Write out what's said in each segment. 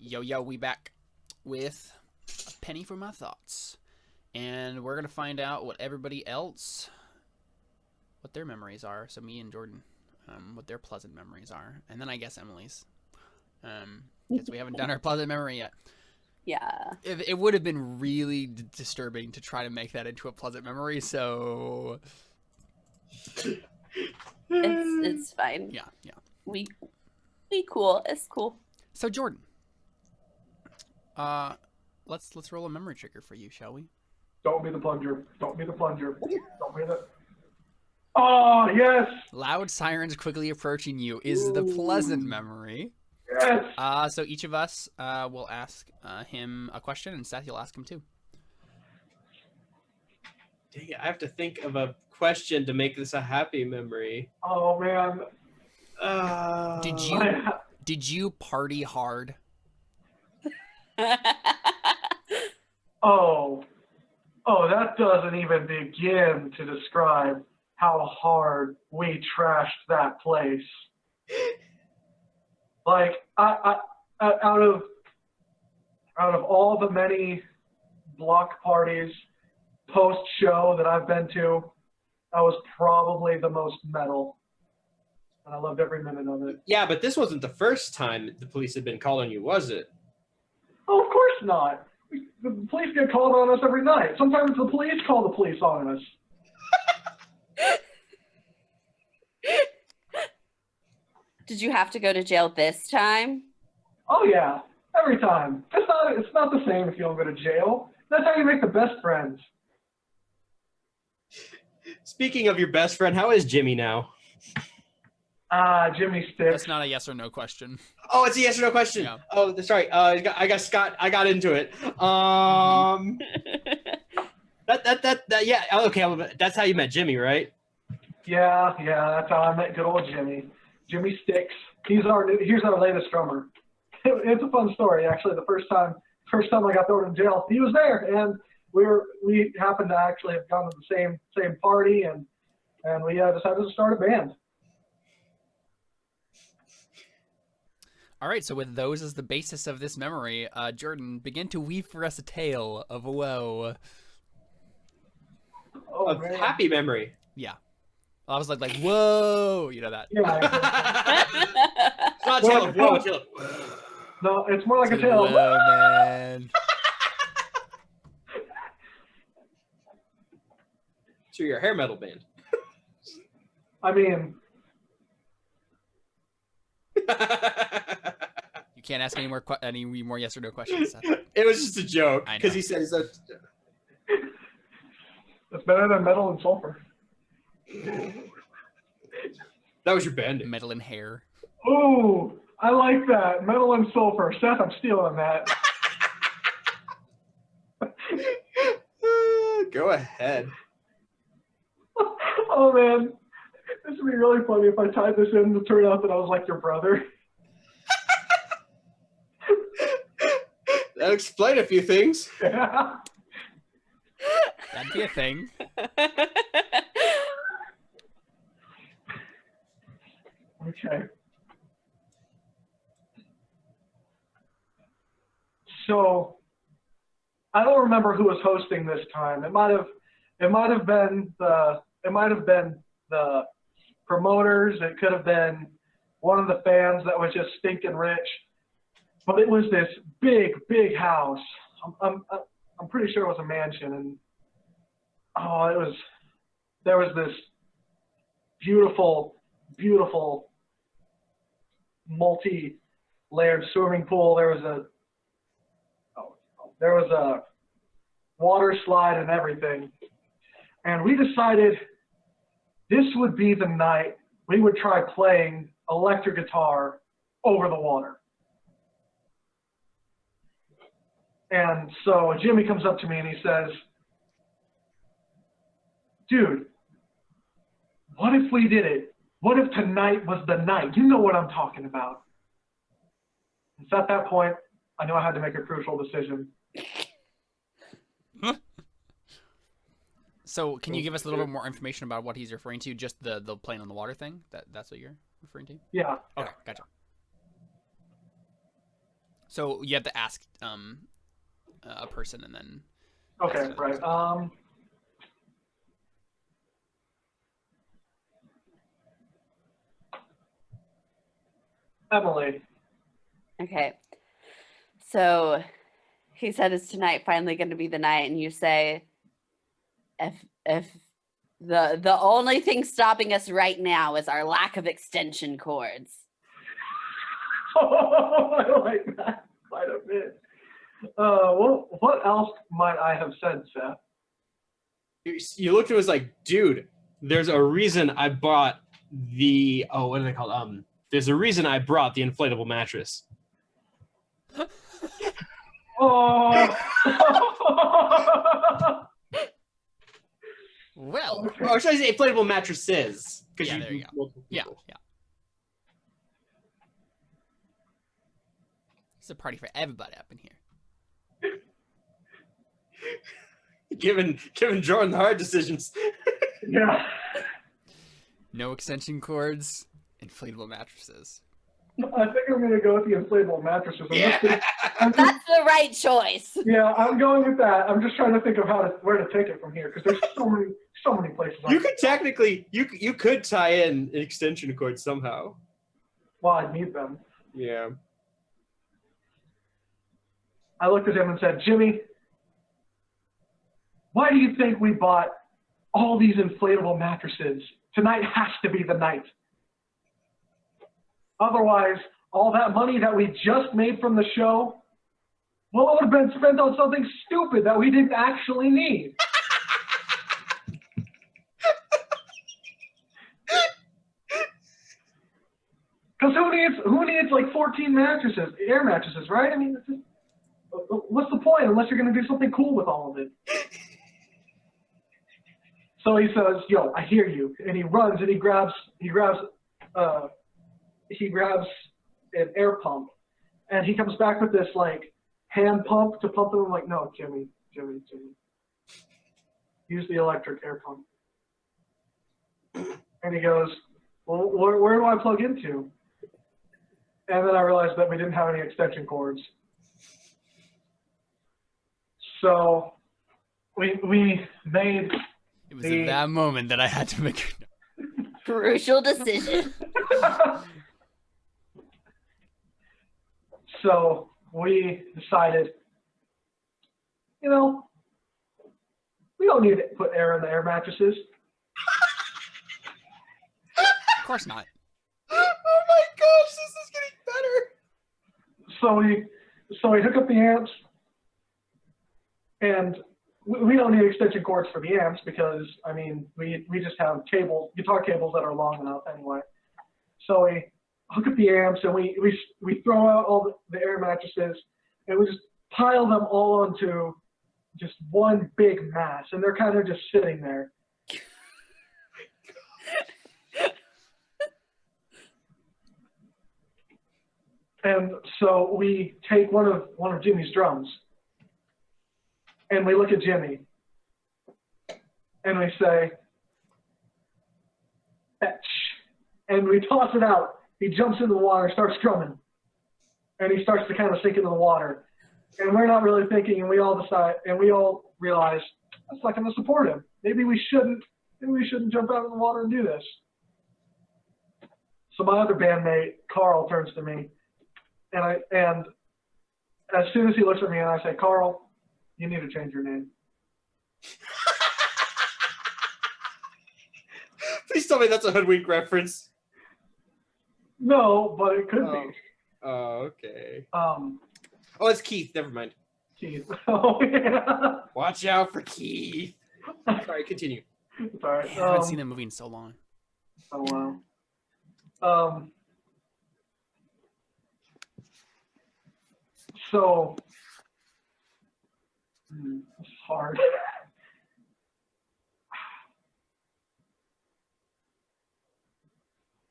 Yo, we back with a penny for my thoughts. And we're going to find out what everybody else, what their memories are. So me and Jordan, what their pleasant memories are. And then I guess Emily's. Because we haven't done our pleasant memory yet. Yeah. It would have been really disturbing to try to make that into a pleasant memory, so... It's fine. Yeah. We cool. It's cool. So Jordan, let's roll a memory trigger for you, shall we? Don't be the plunger. Don't be the plunger. Don't be the... Oh, yes! Loud sirens quickly approaching you is the pleasant memory. Yes! So each of us will ask him a question, and Seth, you'll ask him too. Dang it, I have to think of a question to make this a happy memory. Oh, man. Did you party hard? Oh, that doesn't even begin to describe how hard we trashed that place. Like, I out of all the many block parties post-show that I've been to, that was probably the most metal. And I loved every minute of it. Yeah, but this wasn't the first time the police had been calling you, was it? Oh, of course not. The police get called on us every night. Sometimes the police call the police on us. Did you have to go to jail this time? Oh yeah, every time. It's not the same if you don't go to jail. That's how you make the best friends. Speaking of your best friend, how is Jimmy now? Jimmy Sticks. That's not a yes or no question. Oh, it's a yes or no question. Yeah. Oh, sorry. I got Scott. I got into it. That yeah. Okay, that's how you met Jimmy, right? Yeah, that's how I met good old Jimmy. Jimmy Sticks. He's our latest drummer. It's a fun story, actually. The first time I got thrown in jail, he was there, and we happened to actually have gone to the same party, and we decided to start a band. All right, so with those as the basis of this memory, Jordan, begin to weave for us a tale of woe. Oh, A man. happy memory. Yeah. I was like, whoa, you know that. Yeah. It's not a tale of woe. Tale of... No, it's more like a tale. Whoa, man. So you're a hair metal band. I mean, You can't ask any more yes or no questions, Seth. It was just a joke I know. because he said so. it's better than metal and sulfur. That was your band name. Metal and hair. Ooh, I like that. Metal and sulfur. Seth, I'm stealing that. Go ahead. Oh, man. This would be really funny if I tied this in to turn out that I was like your brother. That'll explain a few things. Yeah. That'd be a thing. Okay. So, I don't remember who was hosting this time. It might have been the promoters. It could have been one of the fans that was just stinking rich. But it was this big house. I'm pretty sure it was a mansion, and there was this beautiful multi-layered swimming pool. There was a water slide and everything. And we decided this would be the night we would try playing electric guitar over the water. And so Jimmy comes up to me and he says, dude, what if we did it? What if tonight was the night? You know what I'm talking about. And so at that point, I knew I had to make a crucial decision. So can you give us a little bit more information about what he's referring to? Just the playing on the water thing? That's what you're referring to? Yeah. Okay, gotcha. So you have to ask a person and then. Okay, right. Emily. Okay. So he said, "Is tonight finally going to be the night?" And you say, "If the only thing stopping us right now is our lack of extension cords." Oh, I like that quite a bit. Well, what else might I have said, Seth? You looked at us like, dude, there's a reason I bought the what are they called? There's a reason I brought the inflatable mattress. Oh. Well. Okay. Or should I say inflatable mattresses? Yeah, there you go. Yeah. It's a party for everybody up in here. Giving Jordan the hard decisions. Yeah. No extension cords, inflatable mattresses. I think I'm gonna go with the inflatable mattresses. That's the right choice. Yeah, I'm going with that. I'm just trying to think of where to take it from here because there's so many places. You could technically you could tie in an extension cord somehow. Well, I'd need them. Yeah. I looked at him and said, "Jimmy, why do you think we bought all these inflatable mattresses? Tonight has to be the night. Otherwise, all that money that we just made from the show, well, it would have been spent on something stupid that we didn't actually need." Because who needs like 14 mattresses, air mattresses, right? I mean, what's the point unless you're going to do something cool with all of it? So he says, "Yo, I hear you," and he runs and he grabs an air pump, and he comes back with this like hand pump to pump them. I'm like, "No, Jimmy, use the electric air pump." And he goes, "Well, where do I plug into?" And then I realized that we didn't have any extension cords. So we made. It was at that moment that I had to make a Crucial decision. So we decided, we don't need to put air in the air mattresses. Of course not. Oh my gosh, this is getting better. So we hook up the amps, and we don't need extension cords for the amps because, I mean, we just have guitar cables that are long enough anyway. So we hook up the amps and we throw out all the air mattresses and we just pile them all onto just one big mass, and they're kind of just sitting there. And so we take one of Jimmy's drums and we look at Jimmy and we say, "Fetch," and we toss it out. He jumps into the water, starts drumming, and he starts to kind of sink into the water. And we're not really thinking, and we all realize that's not going to support him. Maybe we shouldn't jump out of the water and do this. So my other bandmate, Carl, turns to me, and as soon as he looks at me, and I say, "Carl, you need to change your name." Please tell me that's a Hoodwink reference. No, but it could be. Oh, okay. Oh, it's Keith. Never mind. Keith. Oh, yeah. Watch out for Keith. Sorry, continue. Sorry. I haven't seen that movie in so long. Oh, wow. So, it's hard.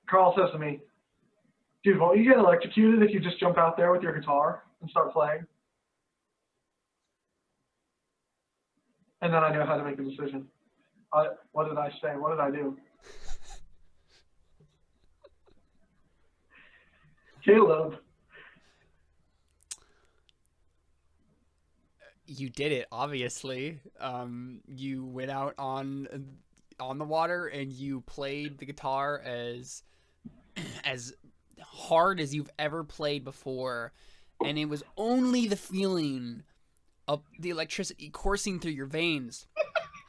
Carl says to me, "Dude, won't you get electrocuted if you just jump out there with your guitar and start playing?" And then I know how to make a decision. What did I say? What did I do? Caleb. you did it, obviously. You went out on the water and you played the guitar as hard as you've ever played before, and it was only the feeling of the electricity coursing through your veins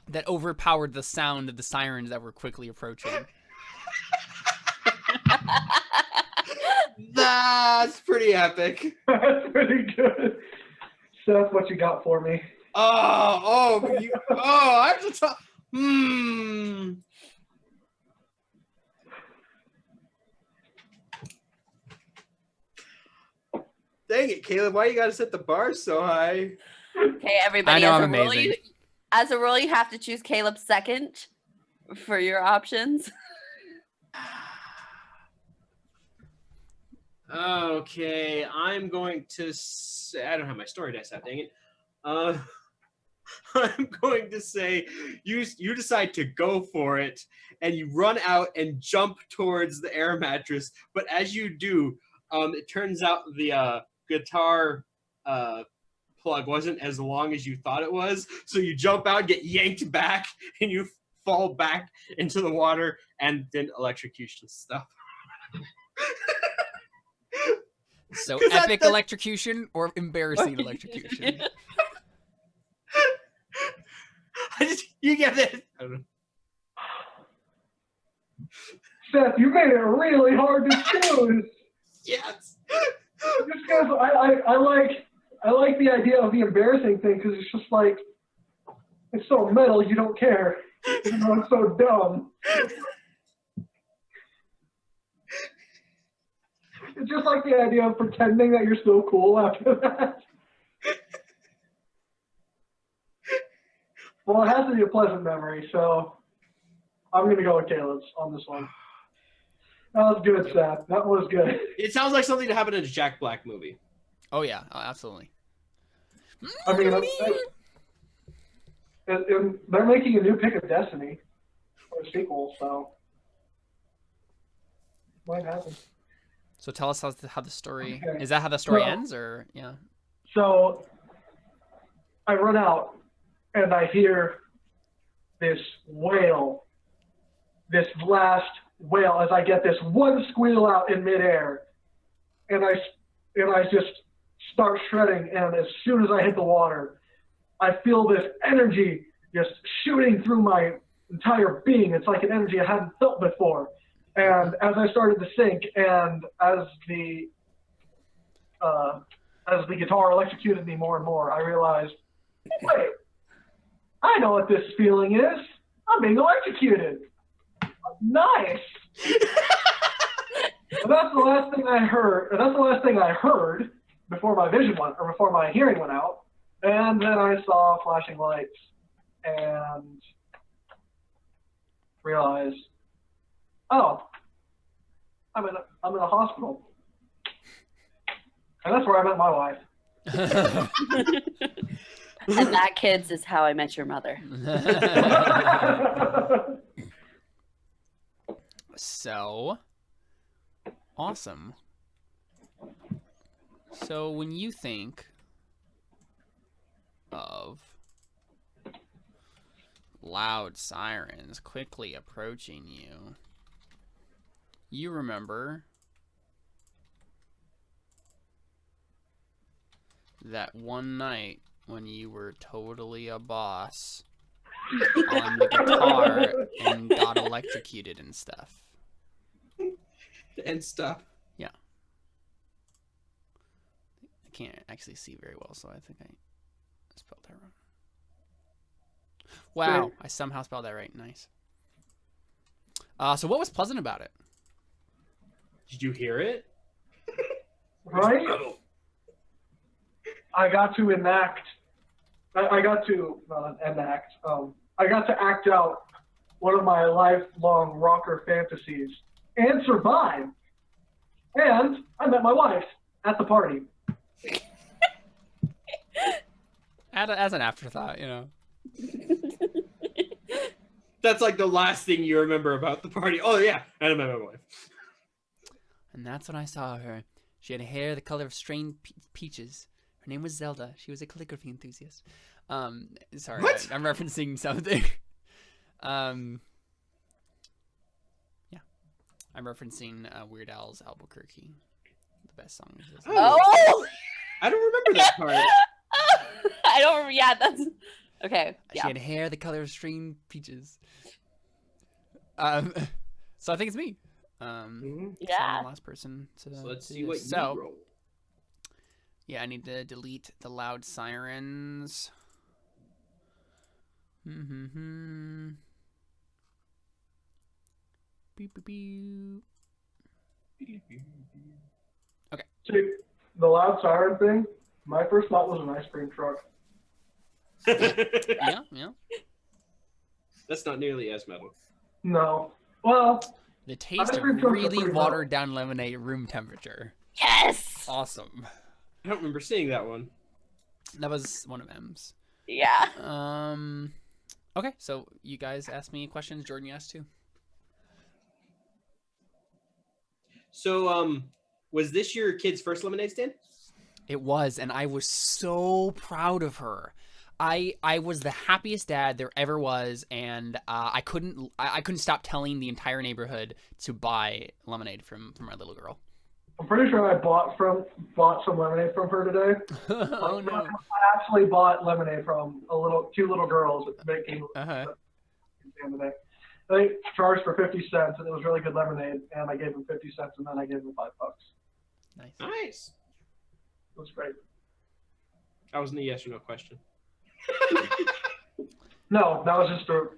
that overpowered the sound of the sirens that were quickly approaching. That's pretty epic. That's pretty good. Seth, what you got for me? I have to talk. Dang it, Caleb! Why you gotta set the bar so high? Okay, everybody. I know as I'm a rule, amazing. as a rule, you have to choose Caleb second for your options. Okay, I'm going to say I don't have my story dice out. Dang it. I'm going to say you decide to go for it, and you run out and jump towards the air mattress. But as you do, it turns out the guitar plug wasn't as long as you thought it was. So you jump out, get yanked back, and you fall back into the water, and then electrocution stuff. So 'Cause epic that's- electrocution or embarrassing electrocution? You get it. I don't know. Seth, you made it really hard to choose. Yes. Just because I like the idea of the embarrassing thing, because it's just like, it's so metal you don't care. Even though it's so dumb. It's just like the idea of pretending that you're still cool after that. Well, it has to be a pleasant memory, so I'm going to go with Caleb's on this one. That was good, Seth. That was good. It sounds like something to happen in a Jack Black movie. Oh yeah, absolutely. I mean, and they're making a new Pick of Destiny for a sequel, so might happen. So tell us how the story Okay. is. That how the story Well- ends, or yeah? So I run out and I hear this wail, this last wail, as I get this one squeal out in midair, and I just start shredding. And as soon as I hit the water, I feel this energy just shooting through my entire being. It's like an energy I hadn't felt before. And as I started to sink, and as the guitar electrocuted me more and more, I realized, wait, I know what this feeling is. I'm being electrocuted. Nice. And that's the last thing I heard. And that's the last thing I heard before my vision went, or before my hearing went out. And then I saw flashing lights and realized, oh, I'm in a hospital. And that's where I met my wife. And that, kids, is how I met your mother. So awesome. So when you think of loud sirens quickly approaching you, you remember that one night when you were totally a boss on the guitar and got electrocuted and stuff. And stuff. Yeah. I can't actually see very well, so I think I spelled that wrong. Wow, I somehow spelled that right. Nice. So what was pleasant about it? Did you hear it? Right? I got to enact. I got to enact. I got to act out one of my lifelong rocker fantasies and survive. And I met my wife at the party. As an afterthought, you know. That's like the last thing you remember about the party. Oh yeah, and I met my wife. And that's when I saw her. She had hair the color of strained peaches. Her name was Zelda. She was a calligraphy enthusiast. Sorry, What? I'm referencing something. Yeah, I'm referencing Weird Al's Albuquerque. The best song. Oh! I don't remember that part. I don't. Yeah, that's okay. She Yeah. had hair the color of stream peaches. So I think it's me. Mhm. 'Cause Yeah. I'm the last person to. So let's to see do what this. you So roll. yeah, I need to delete the loud sirens. Beep beep beep. See, the loud siren thing, my first thought was an ice cream truck. Yeah, yeah. That's not nearly as metal. No. Well, The taste Ice of cream trucks are really pretty watered down lemonade room temperature. Yes. Awesome. I don't remember seeing that one. That was one of M's. Yeah. Okay, so you guys asked me questions. Jordan, you asked too. So, was this your kid's first lemonade stand? It was, and I was so proud of her. I was the happiest dad there ever was, and I couldn't stop telling the entire neighborhood to buy lemonade from my little girl. I'm pretty sure I bought some lemonade from her today. Oh no. I actually bought lemonade from two little girls making Uh-huh. the other day. They charged for 50 cents, and it was really good lemonade. And I gave them 50 cents, and then I gave them $5. Nice. Nice. It was great. That wasn't a yes or no question. No, that was just too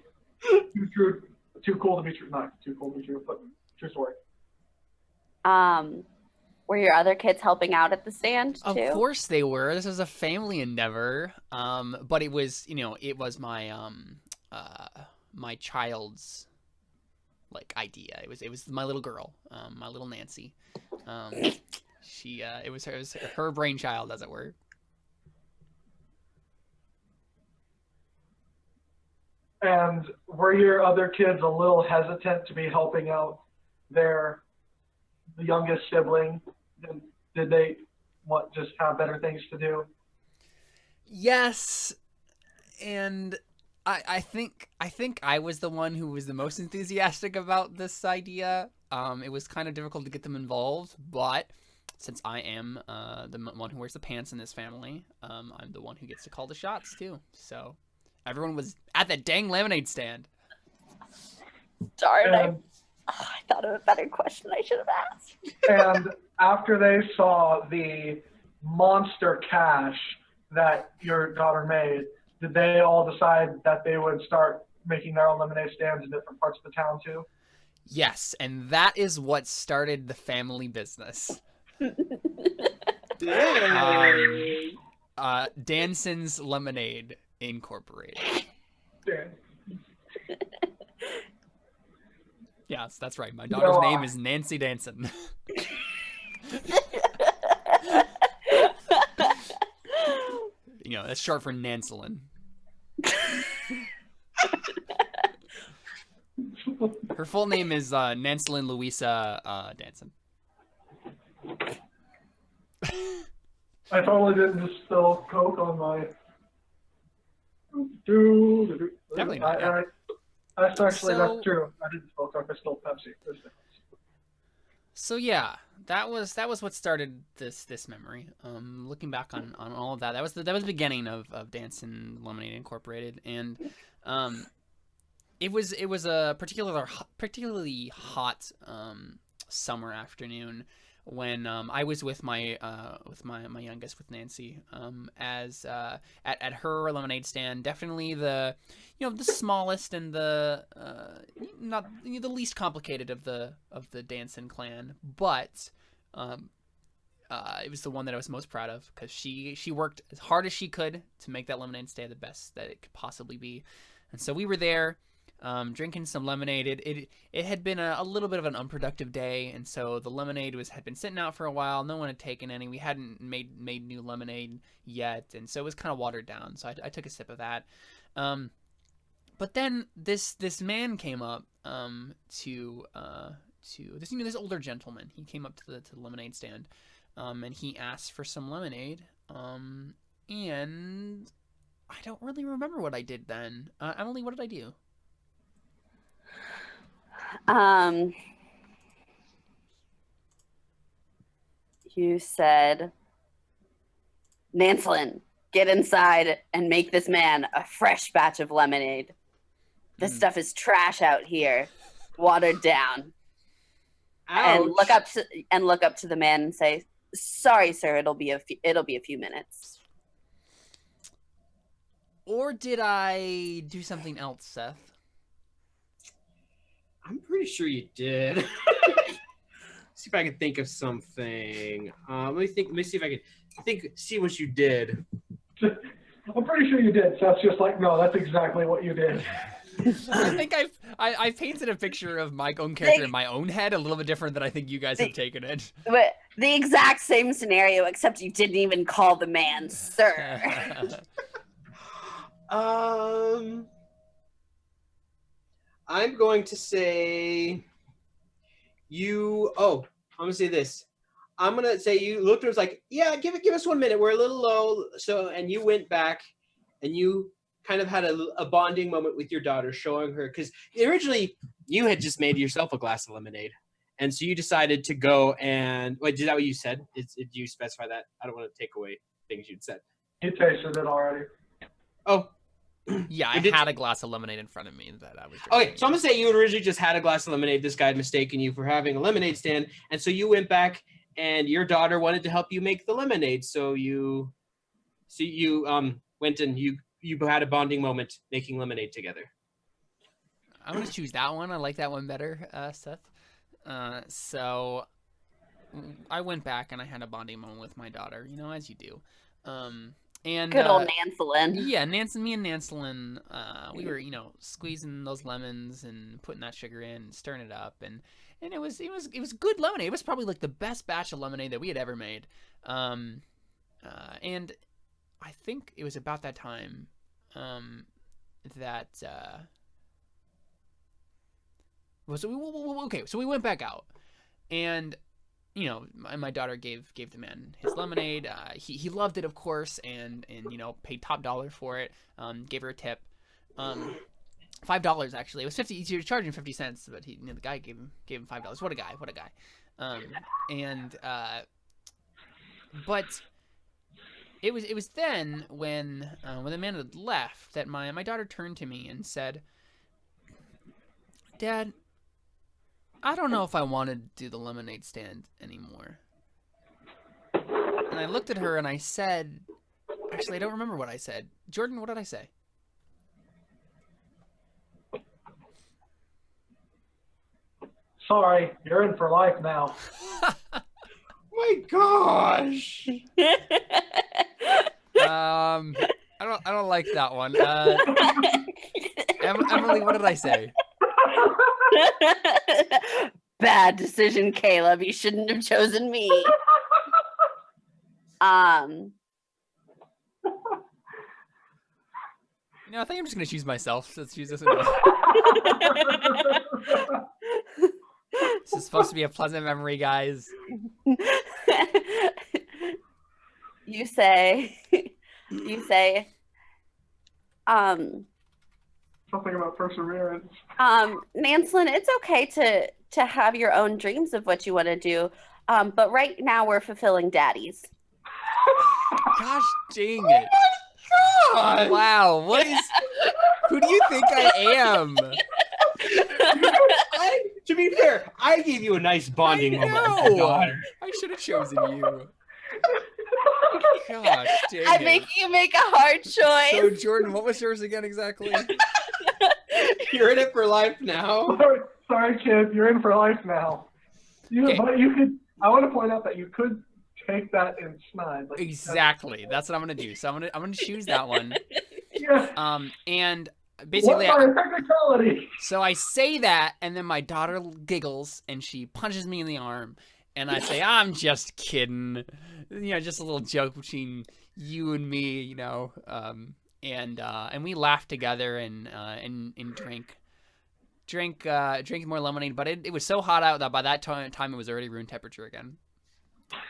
cool to be true. Not too cool to be true, but true story. Were your other kids helping out at the stand Of too? course they were. This was a family endeavor. But it was, it was my my child's like idea. It was my little girl, my little Nancy. It was her brainchild, as it were. And were your other kids a little hesitant to be helping out the youngest sibling? Did they just have better things to do? Yes, and I think I was the one who was the most enthusiastic about this idea. It was kind of difficult to get them involved, but since I am the one who wears the pants in this family, I'm the one who gets to call the shots too. So everyone was at that dang lemonade stand. Darn, And, I thought of a better question I should have asked. and after they saw the monster cash that your daughter made, did they all decide that they would start making their own lemonade stands in different parts of the town too? Yes, and that is what started the family business. Danson's Lemonade Incorporated. Yeah. Yes, that's right. My daughter's No, name is Nancy Danson. That's short for Nancelin. Her full name is Nancelin Louisa Danson. I totally didn't just spill Coke on my. Definitely not, yeah. That's actually So- that's true. I didn't spill Coke. I spilled Pepsi. There's difference. So yeah, that was what started this memory. Looking back on all of that, that was the beginning of Danson Lemonade Incorporated, and it was a particularly hot summer afternoon when I was with my youngest, with Nancy, at her lemonade stand. Definitely the smallest and the not the least complicated of the Danson clan, but it was the one that I was most proud of because she worked as hard as she could to make that lemonade stand the best that it could possibly be. And so we were there drinking some lemonade. It had been a little bit of an unproductive day, and so the lemonade had been sitting out for a while. No one had taken any. We hadn't made new lemonade yet, and so it was kind of watered down. So I took a sip of that. But then this man came up to this older gentleman. He came up to the lemonade stand, and he asked for some lemonade. And I don't really remember what I did then. Emily, what did I do? You said, Nancelin, get inside and make this man a fresh batch of lemonade. This stuff is trash out here, watered down. Ouch. And look up to the man and say, "Sorry, sir. It'll be a few minutes." Or did I do something else, Seth? I'm pretty sure you did. See if I can think of something. Let me see if I can see what you did. I'm pretty sure you did. So that's just like, no, that's exactly what you did. I think I painted a picture of my own character in my own head a little bit different than I think you guys have taken it. But the exact same scenario, except you didn't even call the man sir. I'm going to say I'm gonna say this. I'm gonna say you looked at us like, yeah, give us 1 minute. We're a little low. So, and you went back and you kind of had a bonding moment with your daughter, showing her, because originally you had just made yourself a glass of lemonade. And so you decided to go and, wait, is that what you said? Did you specify that? I don't want to take away things you'd said. You tasted it already. Oh. Yeah, I had a glass of lemonade in front of me that I was drinking. Okay, so I'm going to say you had originally just had a glass of lemonade. This guy had mistaken you for having a lemonade stand. And so you went back and your daughter wanted to help you make the lemonade. So you went and you had a bonding moment making lemonade together. I'm going to choose that one. I like that one better, Seth. So I went back and I had a bonding moment with my daughter, as you do. And good old Nancelin. Yeah, me and Nancelin, we were, squeezing those lemons and putting that sugar in and stirring it up, and it was good lemonade. It was probably like the best batch of lemonade that we had ever made. And I think it was about that time that so we went back out, and my daughter gave the man his lemonade. He loved it, of course, and paid top dollar for it. Gave her a tip, $5 actually. It was 50. He was charging 50 cents, but the guy gave him $5. What a guy! But it was then when the man had left that my daughter turned to me and said, "Dad, I don't know if I want to do the lemonade stand anymore." And I looked at her and I said, actually, I don't remember what I said. Jordan, what did I say? Sorry, you're in for life now. My gosh. I don't like that one. Emily, what did I say? Bad decision, Caleb. You shouldn't have chosen me. I think I'm just gonna choose myself. Let's choose this. This is supposed to be a pleasant memory, guys. You say, Something about perseverance. Nancelin, it's okay to have your own dreams of what you want to do, but right now we're fulfilling daddy's. Gosh dang it! Oh my God! Wow, who do you think I am? To be fair, I gave you a nice bonding moment with your daughter. I should have chosen you. Gosh dang it! I make you make a hard choice. So Jordan, what was yours again exactly? You're in it for life now. Sorry, kid, you're in for life now. But you could. I want to point out that you could take that and snide. Like, exactly. That's what I'm gonna do. So I'm gonna choose that one. Yeah. And basically, what technicality? So I say that, and then my daughter giggles and she punches me in the arm, and I say, "I'm just kidding," just a little joke between you and me, and we laughed together and drank more lemonade. But it was so hot out that by that time it was already room temperature again.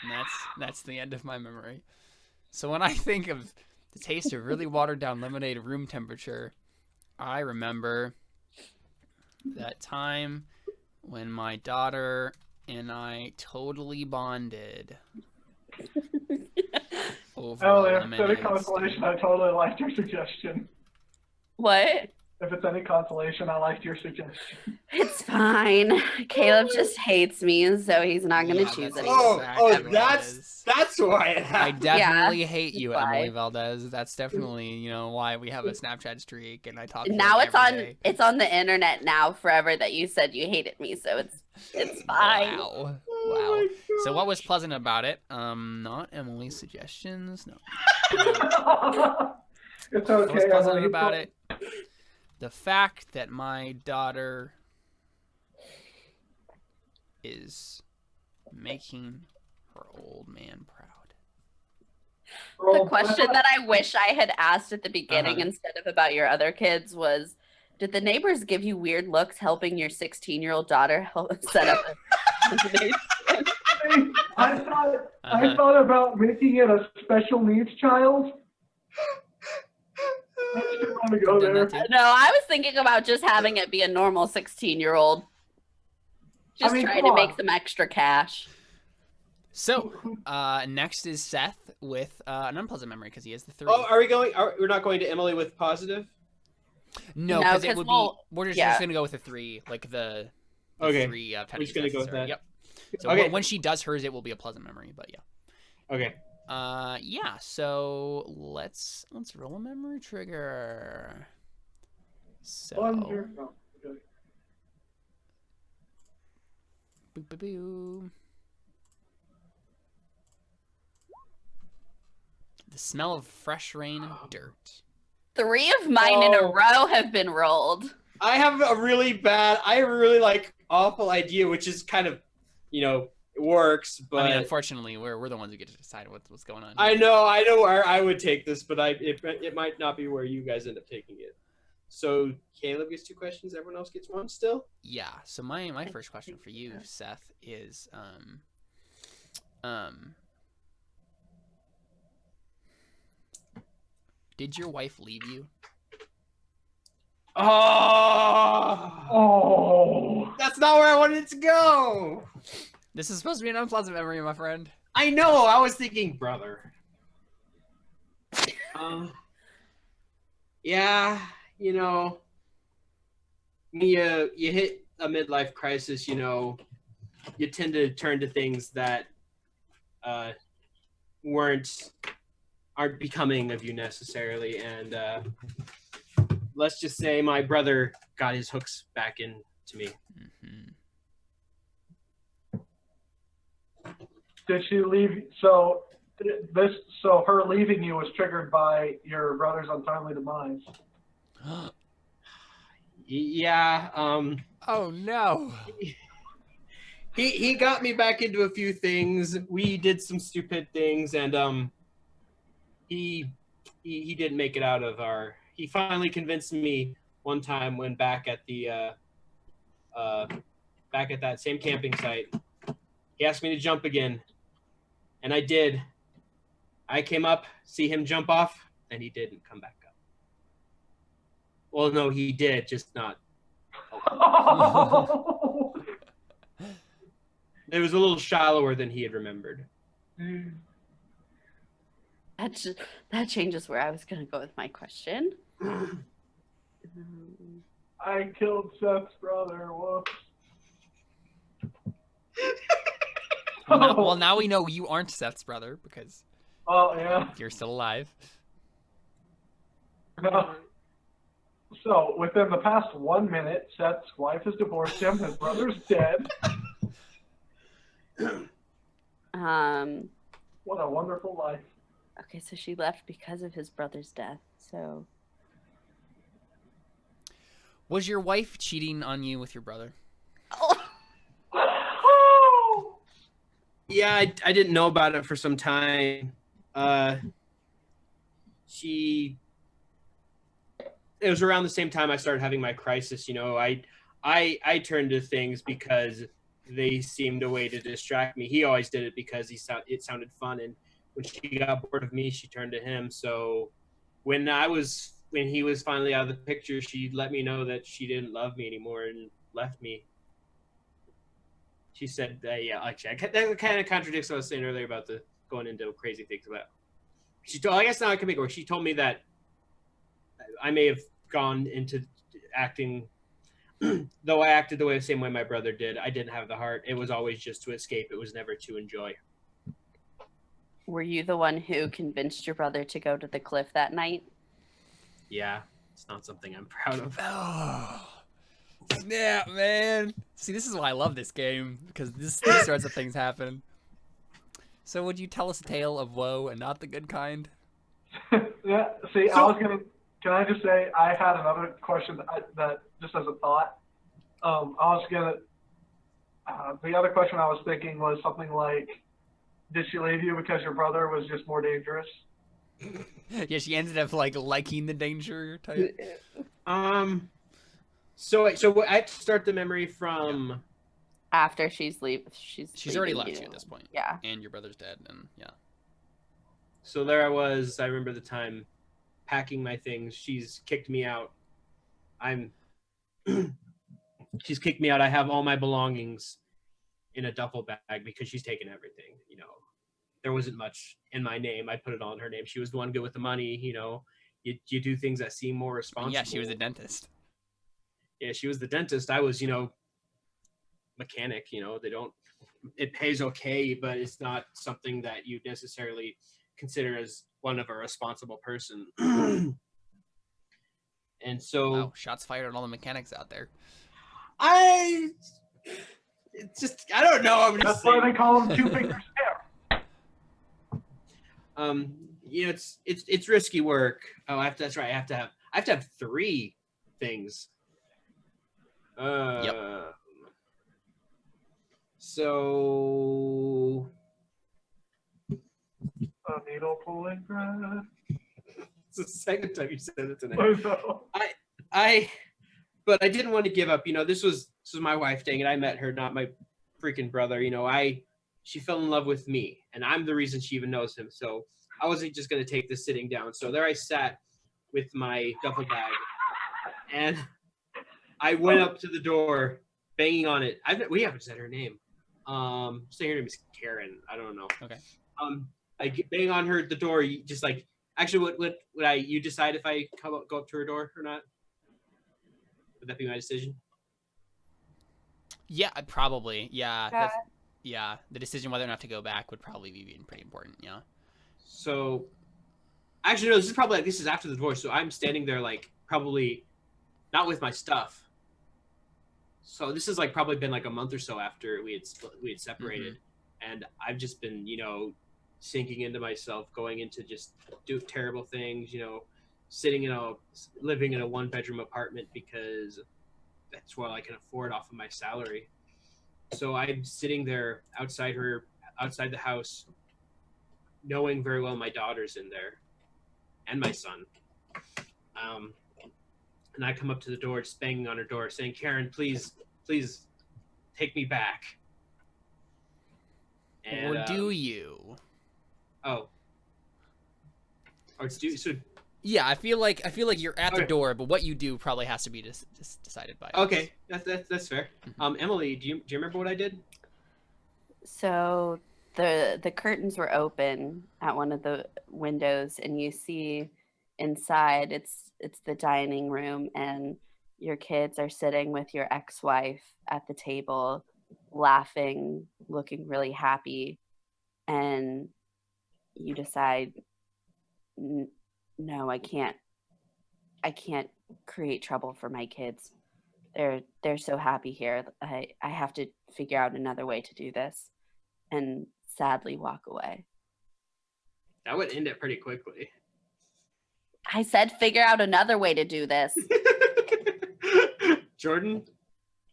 And that's the end of my memory. So when I think of the taste of really watered down lemonade room temperature, I remember that time when my daughter and I totally bonded over Oh, a if it's any lemonade consolation, stand. I totally liked your suggestion. What? If it's any consolation, I liked your suggestion. It's fine. Caleb just hates me, so he's not going to Yeah, choose that's anyone. exactly what it is. That's why it I happened. definitely hate you, why. Emily Valdez. That's definitely, why we have a Snapchat streak and I talk to you Now like it's every on day. it's on the internet now forever that you said you hated me, so it's fine. Wow. Oh Wow. my So what was gosh. pleasant about it? Not Emily's suggestions. No. It's What was okay, pleasant Emily. about it? The fact that my daughter is making her old man proud. The question that I wish I had asked at the beginning Uh-huh. instead of about your other kids was, did the neighbors give you weird looks helping your 16-year-old daughter set up I thought Uh-huh. I thought about making it a special needs child. I just didn't want to go I've done there. that too. No, I was thinking about just having it be a normal 16-year-old. Just I mean, trying come to make on. some extra cash. So, next is Seth with an unpleasant memory because he has the 3. Oh, we're not going to Emily with positive? No, No, because it 'cause would we'll- be. We're just yeah. going to go with a 3, like the Okay. 3 We're just gonna go with that. Yep. So Okay. when she does hers, it will be a pleasant memory. But yeah. Okay. Yeah. So let's roll a memory trigger. So. Plunger. Oh, okay. Boop, boop, boop. The smell of fresh rain and dirt. 3 of mine in a Oh. row have been rolled. I have a really awful idea, which is kind of, it works, but I mean, unfortunately, we're the ones who get to decide what's going on. I know where I would take this, but it might not be where you guys end up taking it. So Caleb gets 2 questions, everyone else gets 1 still? Yeah. So my first question for you, Seth, is did your wife leave you? Oh, Oh. that's not where I wanted it to go. This is supposed to be an unpleasant memory, my friend. I know. I was thinking brother. Yeah, when you hit a midlife crisis, you tend to turn to things that aren't becoming of you necessarily, and let's just say my brother got his hooks back into me. Mm-hmm. Did she leave? So her leaving you was triggered by your brother's untimely demise. Yeah. Oh no. He got me back into a few things. We did some stupid things, and he didn't make it out of our. He finally convinced me one time when back at that same camping site. He asked me to jump again, and I did. I came up, see him jump off, and he didn't come back up. Well, no, he did, just not. It was a little shallower than he had remembered. That changes where I was going to go with my question. I killed Seth's brother. Whoops. Well, now we know you aren't Seth's brother because Oh, yeah. you're still alive. So, within the past 1 minute, Seth's wife has divorced him. His brother's dead. What a wonderful life. Okay, so she left because of his brother's death. So Was your wife cheating on you with your brother? Yeah, I didn't know about it for some time. It was around the same time I started having my crisis. I turned to things because they seemed a way to distract me. He always did it because it sounded fun, and when she got bored of me, she turned to him. So when he was finally out of the picture, she let me know that she didn't love me anymore and left me. She said, yeah, actually, that kind of contradicts what I was saying earlier about the going into crazy things about. I guess now I can make it work. She told me that I may have gone into acting, though I acted the same way my brother did. I didn't have the heart. It was always just to escape. It was never to enjoy. Were you the one who convinced your brother to go to the cliff that night? Yeah, it's not something I'm proud of. Oh, snap, man. See, this is why I love this game, because these sorts of things happen. So would you tell us a tale of woe and not the good kind? Yeah, see, can I just say, I had another question that just as a thought. The other question I was thinking was something like, did she leave you because your brother was just more dangerous? Yeah, she ended up liking the danger type. So I have to start the memory from After she's already left you at this point. Yeah. And your brother's dead, and yeah. So there I was. I remember the time packing my things. She's kicked me out. She's kicked me out. I have all my belongings in a duffel bag because she's taken everything. You know, there wasn't much in my name. I put it all in her name. She was the one good with the money. You know, you do things that seem more responsible. Yeah, she was a dentist. Yeah, she was the dentist. I was, mechanic. It pays okay, but it's not something that you necessarily consider as one of a responsible person. And so, wow, shots fired on all the mechanics out there. I don't know. That's why they call them two fingers there. It's risky work. That's right. I have to have 3 things. Yep. So A needle pulling thread. it's the second time you said it today. No. But I didn't want to give up. This was my wife, dang it. I met her, not my freaking brother. She fell in love with me, and I'm the reason she even knows him. So I wasn't just going to take this sitting down. So there I sat with my duffel bag, and I went up to the door, banging on it. We haven't said her name. Say her name is Karen. I don't know. Okay. I bang on the door. Actually, you decide if I go up to her door or not? Would that be my decision? Yeah, probably. Yeah. Yeah. Yeah, the decision whether or not to go back would probably be pretty important. Yeah. So, actually, no. This is after the divorce. So I'm standing there, probably not with my stuff. So this has probably been a month or so after we had separated, and I've just been sinking into myself, going into just do terrible things. Living in a 1-bedroom apartment because that's what I can afford off of my salary. So I'm sitting there outside the house, knowing very well my daughter's in there and my son. And I come up to the door, just banging on her door, saying, "Karen, please take me back." And, or do you? Oh. Or do so. Yeah, I feel like you're at the door, but what you do probably has to be just decided by us. Okay, that's fair. Emily, do you remember what I did? So the curtains were open at one of the windows, and you see inside it's the dining room, and your kids are sitting with your ex-wife at the table, laughing, looking really happy, and you decide, no, I can't create trouble for my kids. They're so happy here. I have to figure out another way to do this, and sadly walk away. That would end it pretty quickly. I said figure out another way to do this. Jordan,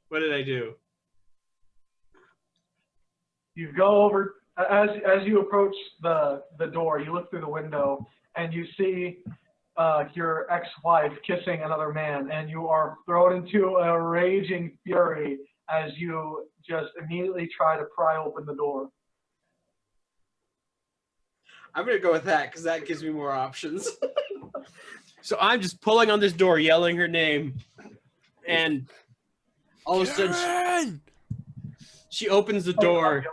what did I do? You go over as you approach the door. You look through the window and you see your ex-wife kissing another man, and you are thrown into a raging fury as you just immediately try to pry open the door. I'm gonna go with that because that gives me more options. So I'm just pulling on this door, yelling her name, and all of a sudden she opens the door.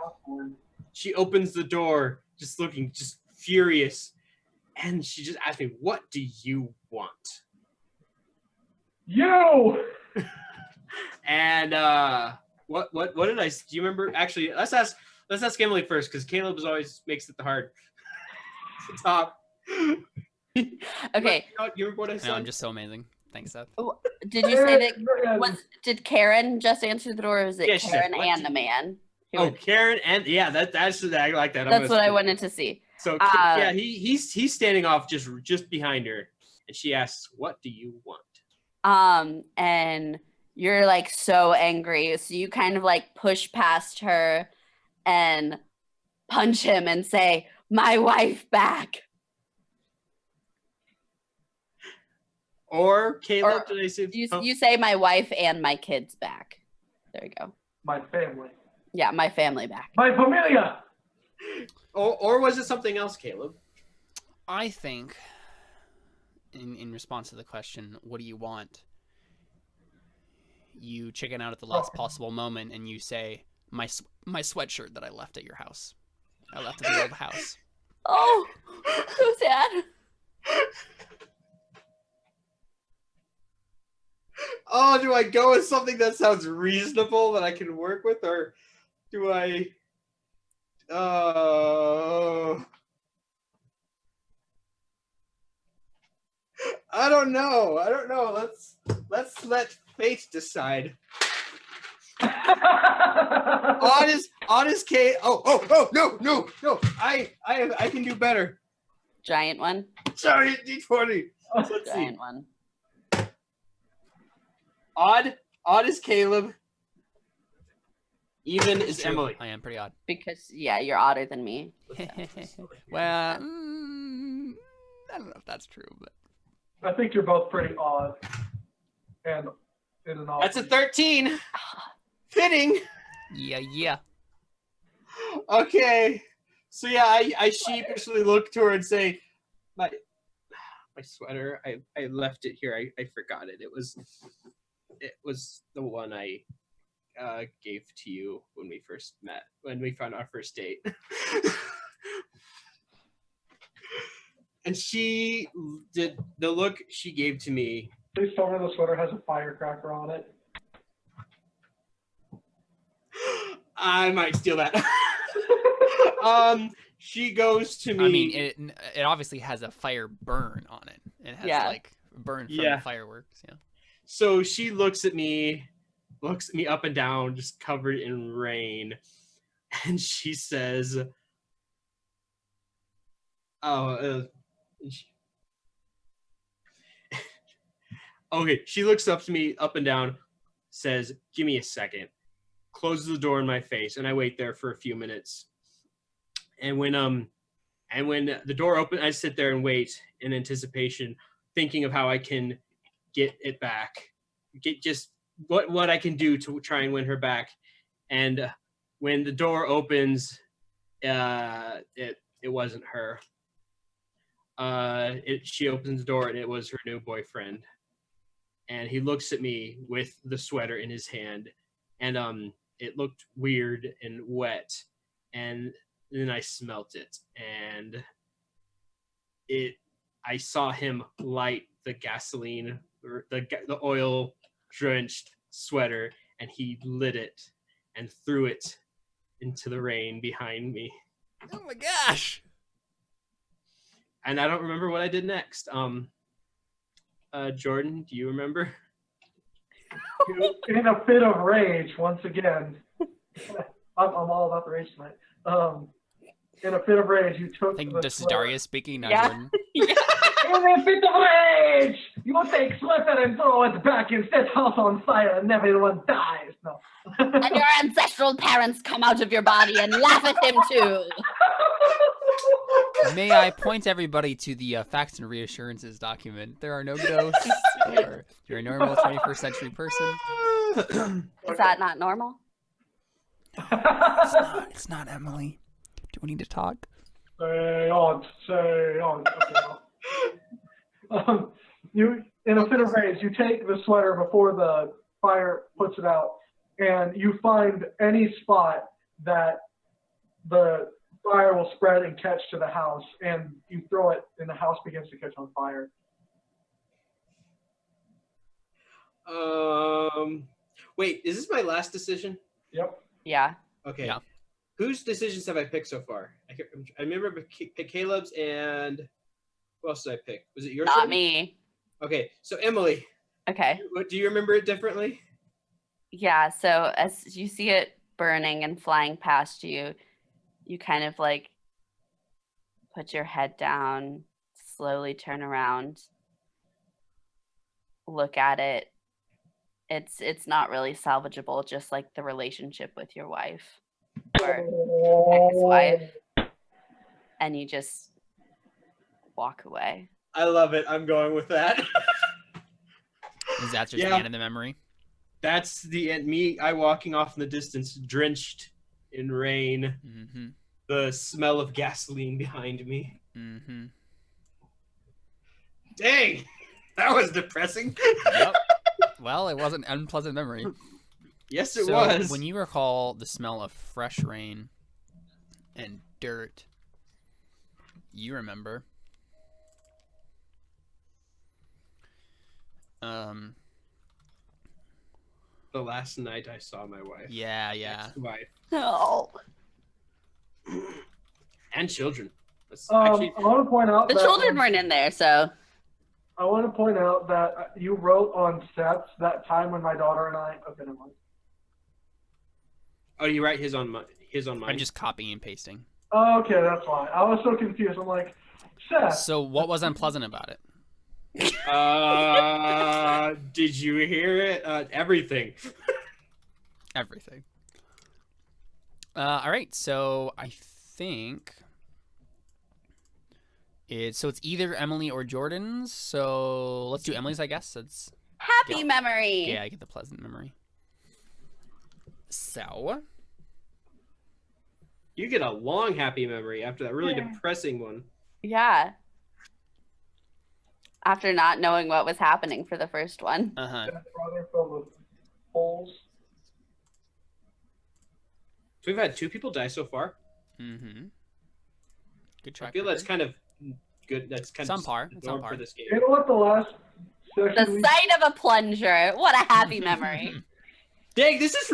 She opens the door, just looking just furious, and she just asked me, "What do you want?" You. And what did I? Do you remember? Actually, let's ask Emily first because Caleb always makes it the hard. The top. Okay. You remember what I said? No, I'm just so amazing. Thanks, Seth. Did you say that? Did Karen just answer the door, or is it Yeah, she said, Karen "What and do the man? Oh, Karen and that's I like that. That's what I wanted to see. So yeah, he's standing off just behind her, and she asks, "What do you want?" And you're like so angry, so you kind of like push past her and punch him and say, "My wife back." Or Caleb, did I say? You say, "My wife and my kids back." There you go. My family. Yeah, my family back. My familia. Or was it something else, Caleb? I think, in response to the question, what do you want? You chicken out at the last possible moment, and you say, my sweatshirt that I left at your house. I left at the old house. Oh, so sad. Oh, do I go with something that sounds reasonable that I can work with, or do I? I don't know. Let's let fate decide. Honest Kate. Oh, no. I can do better. Giant one. Sorry, D20. Let's Giant see. one. Odd is Caleb. Even is Emily. I am pretty odd. Because you're odder than me. Well, I don't know if that's true, but I think you're both pretty odd. And in an odd. That's a 13. Fitting. yeah. Okay. So yeah, I sheepishly look to her and say, my sweater, I left it here. I forgot it. It was the one I gave to you when we first met, when we found our first date. And she did the look she gave to me. Please tell me the sweater has a firecracker on it. I might steal that. She goes to me. I mean, it obviously has a fire burn on it. It has like burn from the fireworks. Yeah. So she looks at me up and down, just covered in rain, and she says, okay, she looks up to me up and down, says, "Give me a second," closes the door in my face, and I wait there for a few minutes. And when the door opens, I sit there and wait in anticipation, thinking of how I can get it back, get just what I can do to try and win her back. And when the door opens, it wasn't her. She opens the door and it was her new boyfriend. And he looks at me with the sweater in his hand, and it looked weird and wet. And then I smelt it, and I saw him light the gasoline, or the oil drenched sweater, and he lit it and threw it into the rain behind me. Oh my gosh. And I don't remember what I did next. Jordan, do you remember? In a fit of rage, once again. I'm all about the rage tonight. In a fit of rage, you took. I think the this is sweater. Darius speaking, not Jordan. In a fit of rage, you take sweater and throw it back and set house on fire, and everyone dies. No. And your ancestral parents come out of your body and laugh at him too. May I point everybody to the Facts and Reassurances document? There are no ghosts. You're a normal 21st century person. Is that not normal? It's not, Emily. Do we need to talk? Seance. Okay, well. You, in a fit of rage, you take the sweater before the fire puts it out, and you find any spot that the fire will spread and catch to the house, and you throw it, and the house begins to catch on fire. Wait, is this my last decision? Yep. Yeah. Okay. Yeah. Whose decisions have I picked so far? I remember Caleb's, and who else did I pick? Was it yours? Not Jordan? me. Okay, so Emily, Okay. do you remember it differently? Yeah, so as you see it burning and flying past you, you kind of like put your head down, slowly turn around, look at it. It's not really salvageable, just like the relationship with your wife or ex-wife, and you just walk away. I love it. I'm going with that. Is that just the end of the memory? That's the end. Me, I walking off in the distance, drenched in rain. Mm-hmm. The smell of gasoline behind me. Mm-hmm. Dang, that was depressing. Yep. Well, it was an unpleasant memory. Yes, it was. When you recall the smell of fresh rain and dirt, you remember the last night I saw my wife. Yeah. Ex-wife. No. And children. That's I actually, want to point out The that, children weren't in there, so I want to point out that you wrote on sets that time when my daughter and I have been in one. oh, you write his on mine. I'm just copying and pasting. Okay, that's why. I was so confused. I'm like, Seth. So what was unpleasant about it? Did you hear it? Everything. Everything. All right, so I think it's either Emily or Jordan's. So let's do Emily's, I guess. It's happy memory. yeah, I get the pleasant memory. So You get a long happy memory after that really depressing one. Yeah. After not knowing what was happening for the first one. That brother filled with holes. So we've had 2 people die so far. mm-hmm. Good track. I feel that's kind of good. That's kind Some of par. the Some norm par. for this game. You know what the last session The sight of a plunger. What a happy memory. Dang, this is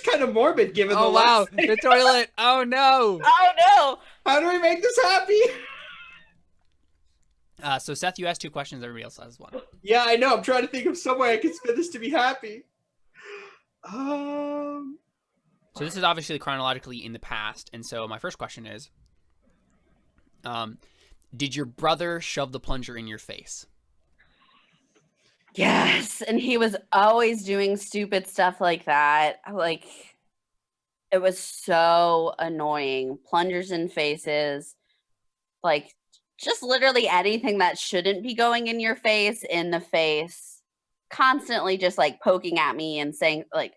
kind of morbid given the Oh wow, last thing. the toilet. Oh no. Oh no. How do we make this happy? So Seth, you asked 2 questions. Everybody else has 1. Yeah, I know. I'm trying to think of some way I can spin this to be happy. So this is obviously chronologically in the past, and so my first question is, did your brother shove the plunger in your face? Yes, and he was always doing stupid stuff like that. Like, it was so annoying. Plungers in faces, like just literally anything that shouldn't be going in your face, in the face, constantly just like poking at me and saying like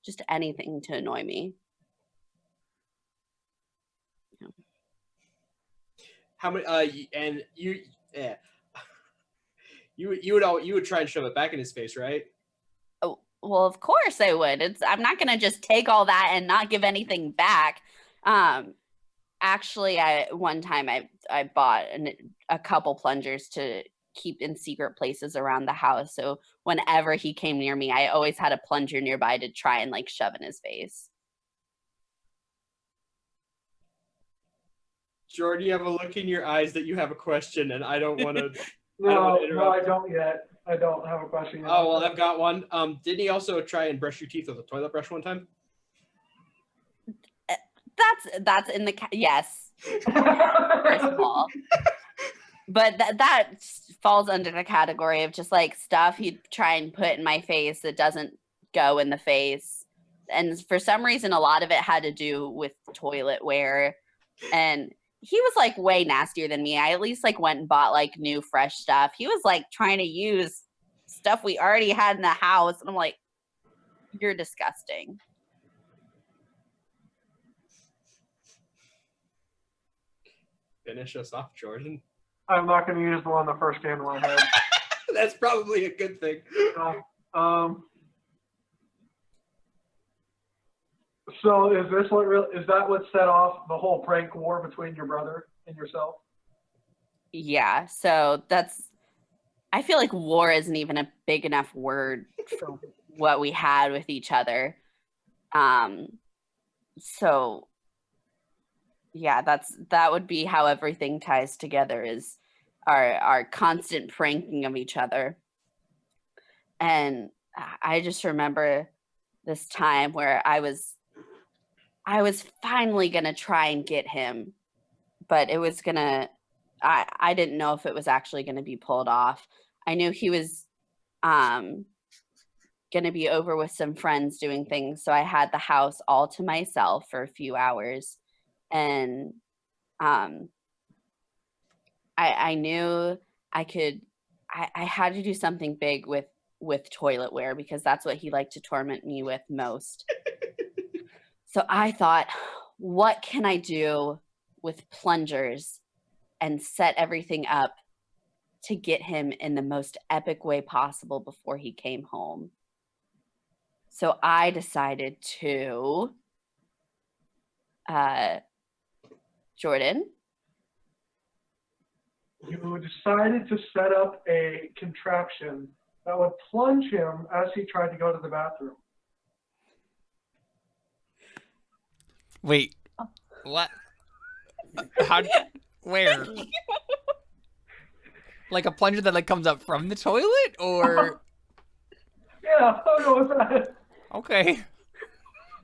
just anything to annoy me. How many? And you, yeah. You would try and shove it back in his face, right? Oh, well, of course I would. I'm not gonna just take all that and not give anything back. Actually, one time I bought a couple plungers to keep in secret places around the house. So whenever he came near me, I always had a plunger nearby to try and like shove in his face. Jordan, you have a look in your eyes that you have a question, and I don't want to. No, I don't yet. I don't have a question yet. Oh well, I've got one. Didn't he also try and brush your teeth with a toilet brush one time? That's in the yes. First of all. But that falls under the category of just like stuff he'd try and put in my face that doesn't go in the face. And for some reason, a lot of it had to do with toiletware. And he was like way nastier than me. I at least like went and bought like new fresh stuff. He was like trying to use stuff we already had in the house. And I'm like, you're disgusting. Finish us off, Jordan. I'm not going to use the one that first came to my head. That's probably a good thing. So is that what set off the whole prank war between your brother and yourself? Yeah, so I feel like war isn't even a big enough word for what we had with each other. So yeah, that would be how everything ties together, is our constant pranking of each other. And I just remember this time where I was finally gonna try and get him, but it was gonna I didn't know if it was actually gonna be pulled off. I knew he was gonna be over with some friends doing things, so I had the house all to myself for a few hours. And I knew I had to do something big with toiletware, because that's what he liked to torment me with most. So I thought, what can I do with plungers and set everything up to get him in the most epic way possible before he came home? So I decided to, Jordan? You decided to set up a contraption that would plunge him as he tried to go to the bathroom. Wait, what? How? Where? Like a plunger that like comes up from the toilet, or? Yeah, I'll go with that. Okay.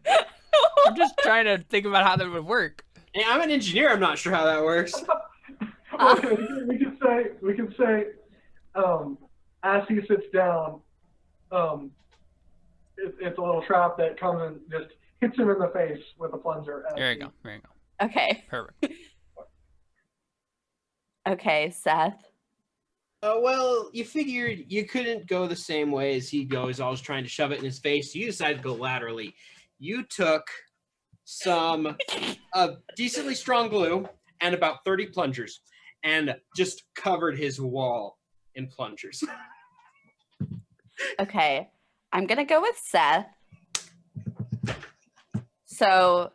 I'm just trying to think about how that would work. Hey, I'm an engineer. I'm not sure how that works. Okay, we can say, as he sits down, it's a little trap that comes and just hits him in the face with a plunger. There you go. Okay. Perfect. Okay, Seth. Well, you figured you couldn't go the same way as he goes, always trying to shove it in his face. So you decided to go laterally. You took some decently strong glue and about 30 plungers and just covered his wall in plungers. Okay, I'm gonna go with Seth. So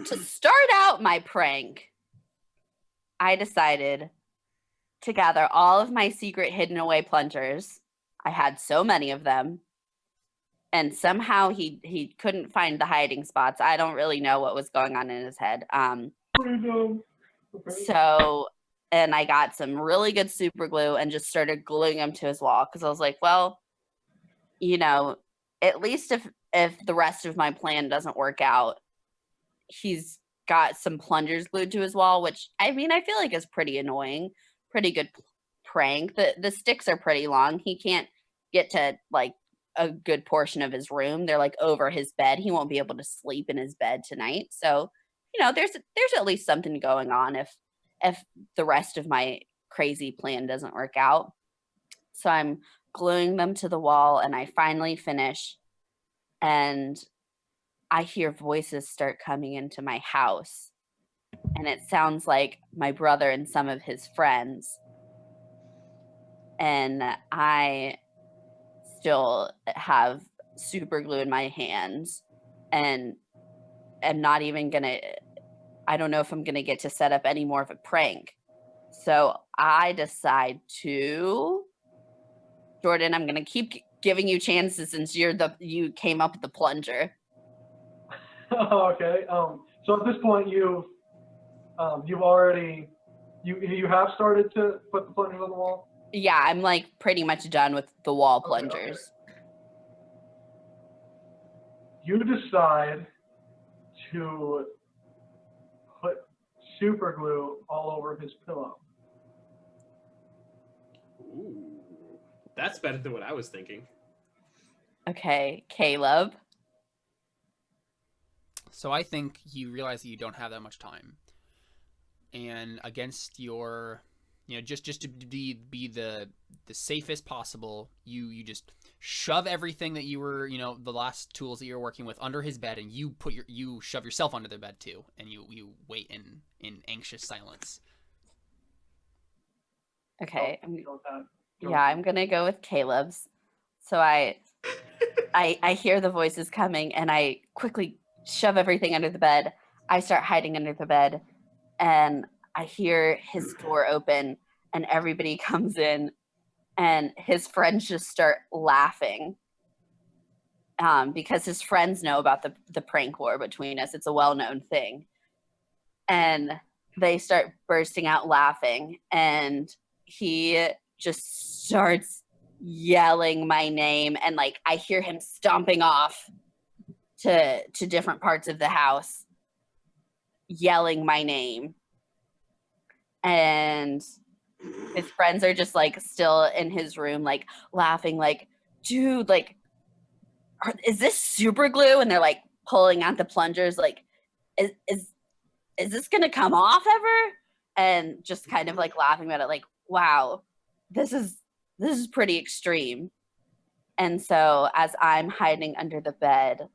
to start out my prank, I decided to gather all of my secret hidden away plungers. I had so many of them. And somehow he couldn't find the hiding spots. I don't really know what was going on in his head. So, and I got some really good super glue and just started gluing them to his wall, because I was like, well, you know, at least if the rest of my plan doesn't work out, he's got some plungers glued to his wall, which I mean, I feel like is pretty annoying. Pretty good prank. The sticks are pretty long. He can't get to like a good portion of his room. They're like over his bed. He won't be able to sleep in his bed tonight. So, you know, there's at least something going on if the rest of my crazy plan doesn't work out. So I'm gluing them to the wall, and I finally finish, and I hear voices start coming into my house. And it sounds like my brother and some of his friends. And I still have super glue in my hands, and am not even gonna, I don't know if I'm gonna get to set up any more of a prank. So I decide to, Jordan, I'm gonna keep giving you chances since you came up with the plunger. Okay. So at this point, you've already you have started to put the plungers on the wall. Yeah, I'm like pretty much done with the wall plungers. Okay. You decide to put super glue all over his pillow. Ooh, that's better than what I was thinking. Okay, Caleb. So I think you realize that you don't have that much time, and against your, you know, just to be the safest possible, you just shove everything that you were, you know, the last tools that you were working with under his bed, and you shove yourself under the bed too, and you wait in anxious silence Okay. Go with that. Yeah, I'm gonna go with Caleb's. So I hear the voices coming, and I quickly shove everything under the bed. I start hiding under the bed, and I hear his door open, and everybody comes in, and his friends just start laughing. Because his friends know about the prank war between us. It's a well-known thing. And they start bursting out laughing, and he just starts yelling my name, and like I hear him stomping off to different parts of the house, yelling my name. And his friends are just like still in his room, like laughing, like, dude, like, is this super glue? And they're like pulling out the plungers, like, is this gonna come off ever? And just kind of like laughing about it, like, wow, this is pretty extreme. And so as I'm hiding under the bed,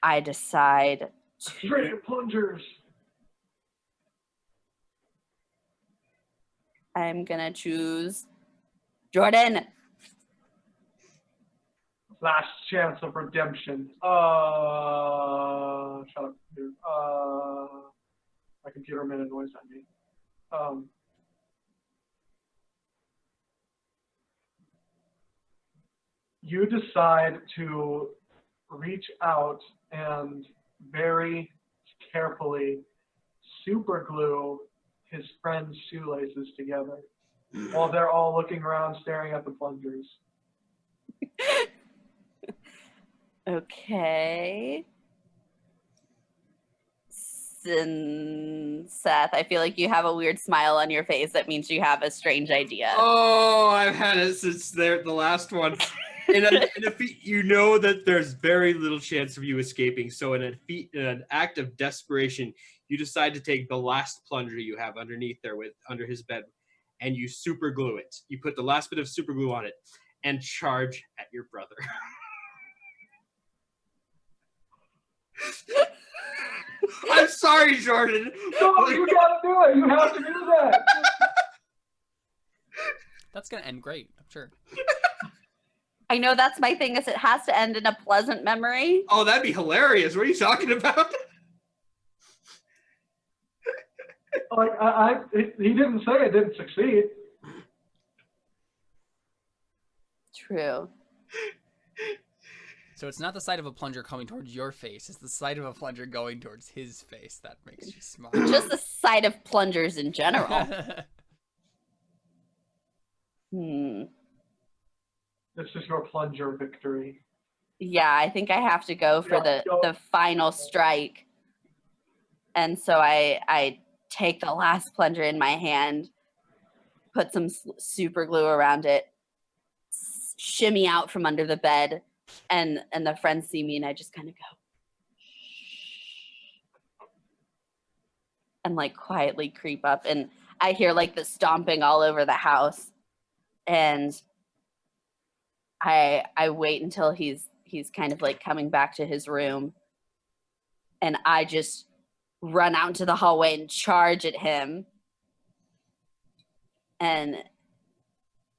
I decide Straight plungers. I'm gonna choose Jordan. Last chance of redemption. Shut up, dude. My computer made a noise at me. You decide to reach out and very carefully super glue his friend's shoelaces together while they're all looking around staring at the plungers. Okay. Seth, I feel like you have a weird smile on your face. That means you have a strange idea. Oh, I've had it since the last one. In a feat, you know that there's very little chance of you escaping. So in an act of desperation, you decide to take the last plunger you have underneath there under his bed, and you super glue it. You put the last bit of super glue on it and charge at your brother. I'm sorry, Jordan. No, you gotta do it. You have to do that. That's gonna end great, I'm sure. I know that's my thing, is it has to end in a pleasant memory. Oh, that'd be hilarious. What are you talking about? Like he didn't say it didn't succeed. True. So it's not the sight of a plunger coming towards your face, it's the sight of a plunger going towards his face that makes you smile. Just the sight of plungers in general. This is your plunger victory. Yeah, I think I have to go for the final strike. And so I take the last plunger in my hand, put some super glue around it, shimmy out from under the bed, and the friends see me, and I just kind of go and like quietly creep up, and I hear like the stomping all over the house, and I wait until he's kind of like coming back to his room, and I just run out into the hallway and charge at him. And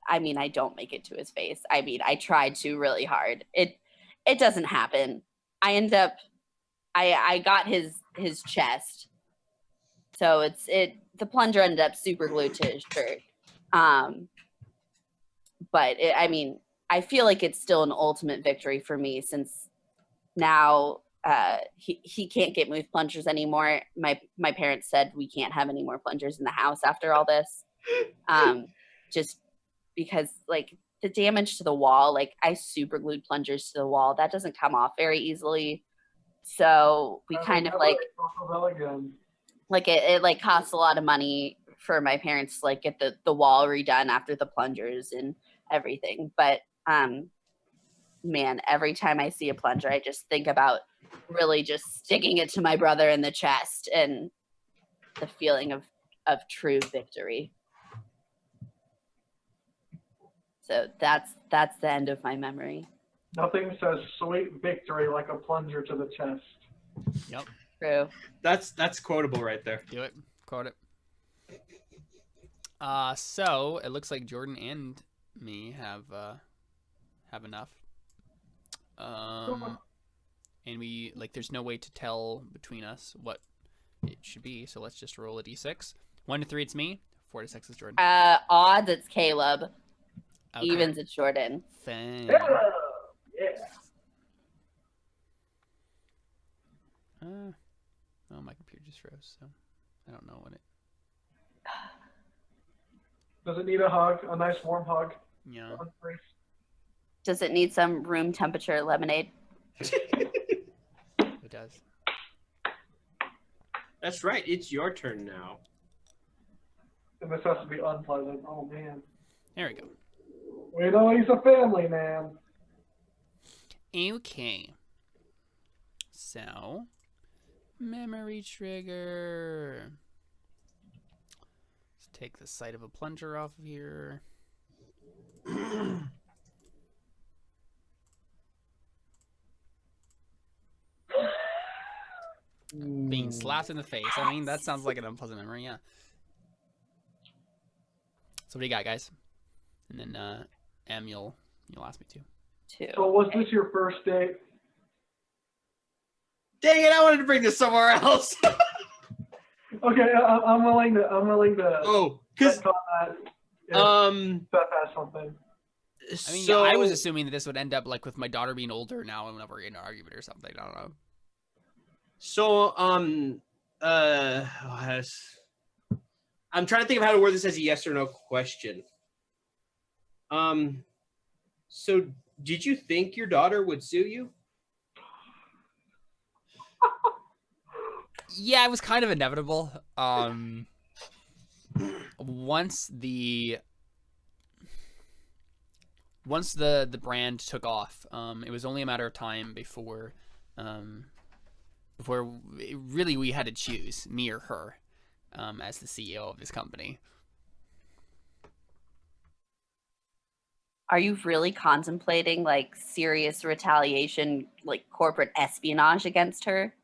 I mean, I don't make it to his face. I mean, I tried to really hard. It doesn't happen. I got his chest. So the plunger ended up super glued to his shirt. But I mean, I feel like it's still an ultimate victory for me, since now he can't get moved plungers anymore. My parents said we can't have any more plungers in the house after all this. Just because like the damage to the wall, like I super glued plungers to the wall. That doesn't come off very easily. So we kind of like it like costs a lot of money for my parents to like get the wall redone after the plungers and everything. But man, every time I see a plunger, I just think about really just sticking it to my brother in the chest and the feeling of true victory. So that's the end of my memory. Nothing says sweet victory like a plunger to the chest. Yep. True. That's quotable right there. Do it. Quote it. So it looks like Jordan and me have enough. And we there's no way to tell between us what it should be. So let's just roll a d6. 1 to 3, it's me. 4 to 6 is Jordan. Odds, it's Caleb. Okay. Evens, it's Jordan. Fine. Yeah. Oh, my computer just froze, so I don't know what it. Does it need a hug? A nice warm hug? Yeah. Does it need some room temperature lemonade? It does. That's right. It's your turn now. And this has to be unpleasant. Oh, man. There we go. We know he's a family man. Okay. So, memory trigger. Let's take the sight of a plunger off of here. Being slapped in the face. I mean, that sounds like an unpleasant memory, yeah. So what do you got, guys? And then, Em, you'll ask me to. 2. So was this your first date? Dang it! I wanted to bring this somewhere else. Okay, I'm willing to. Oh, because bet on that. If Beth has something. I mean, so I was assuming that this would end up with my daughter being older now and whenever we're in an argument or something. I don't know. So I'm trying to think of how to word this as a yes or no question. So did you think your daughter would sue you? Yeah, it was kind of inevitable. Once the brand took off, it was only a matter of time before we had to choose me or her as the CEO of this company. Are you really contemplating serious retaliation, corporate espionage against her?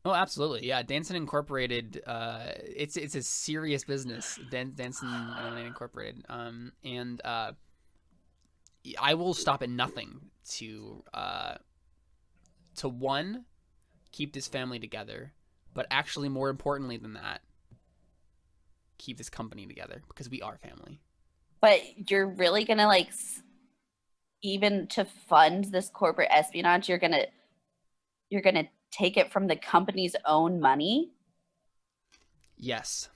Oh, absolutely. Yeah, Danson Incorporated, it's a serious business, Danson Lemonade Incorporated. And I will stop at nothing to one, keep this family together, but actually more importantly than that, keep this company together because we are family. But you're really going to even to fund this corporate espionage, you're going to take it from the company's own money? Yes.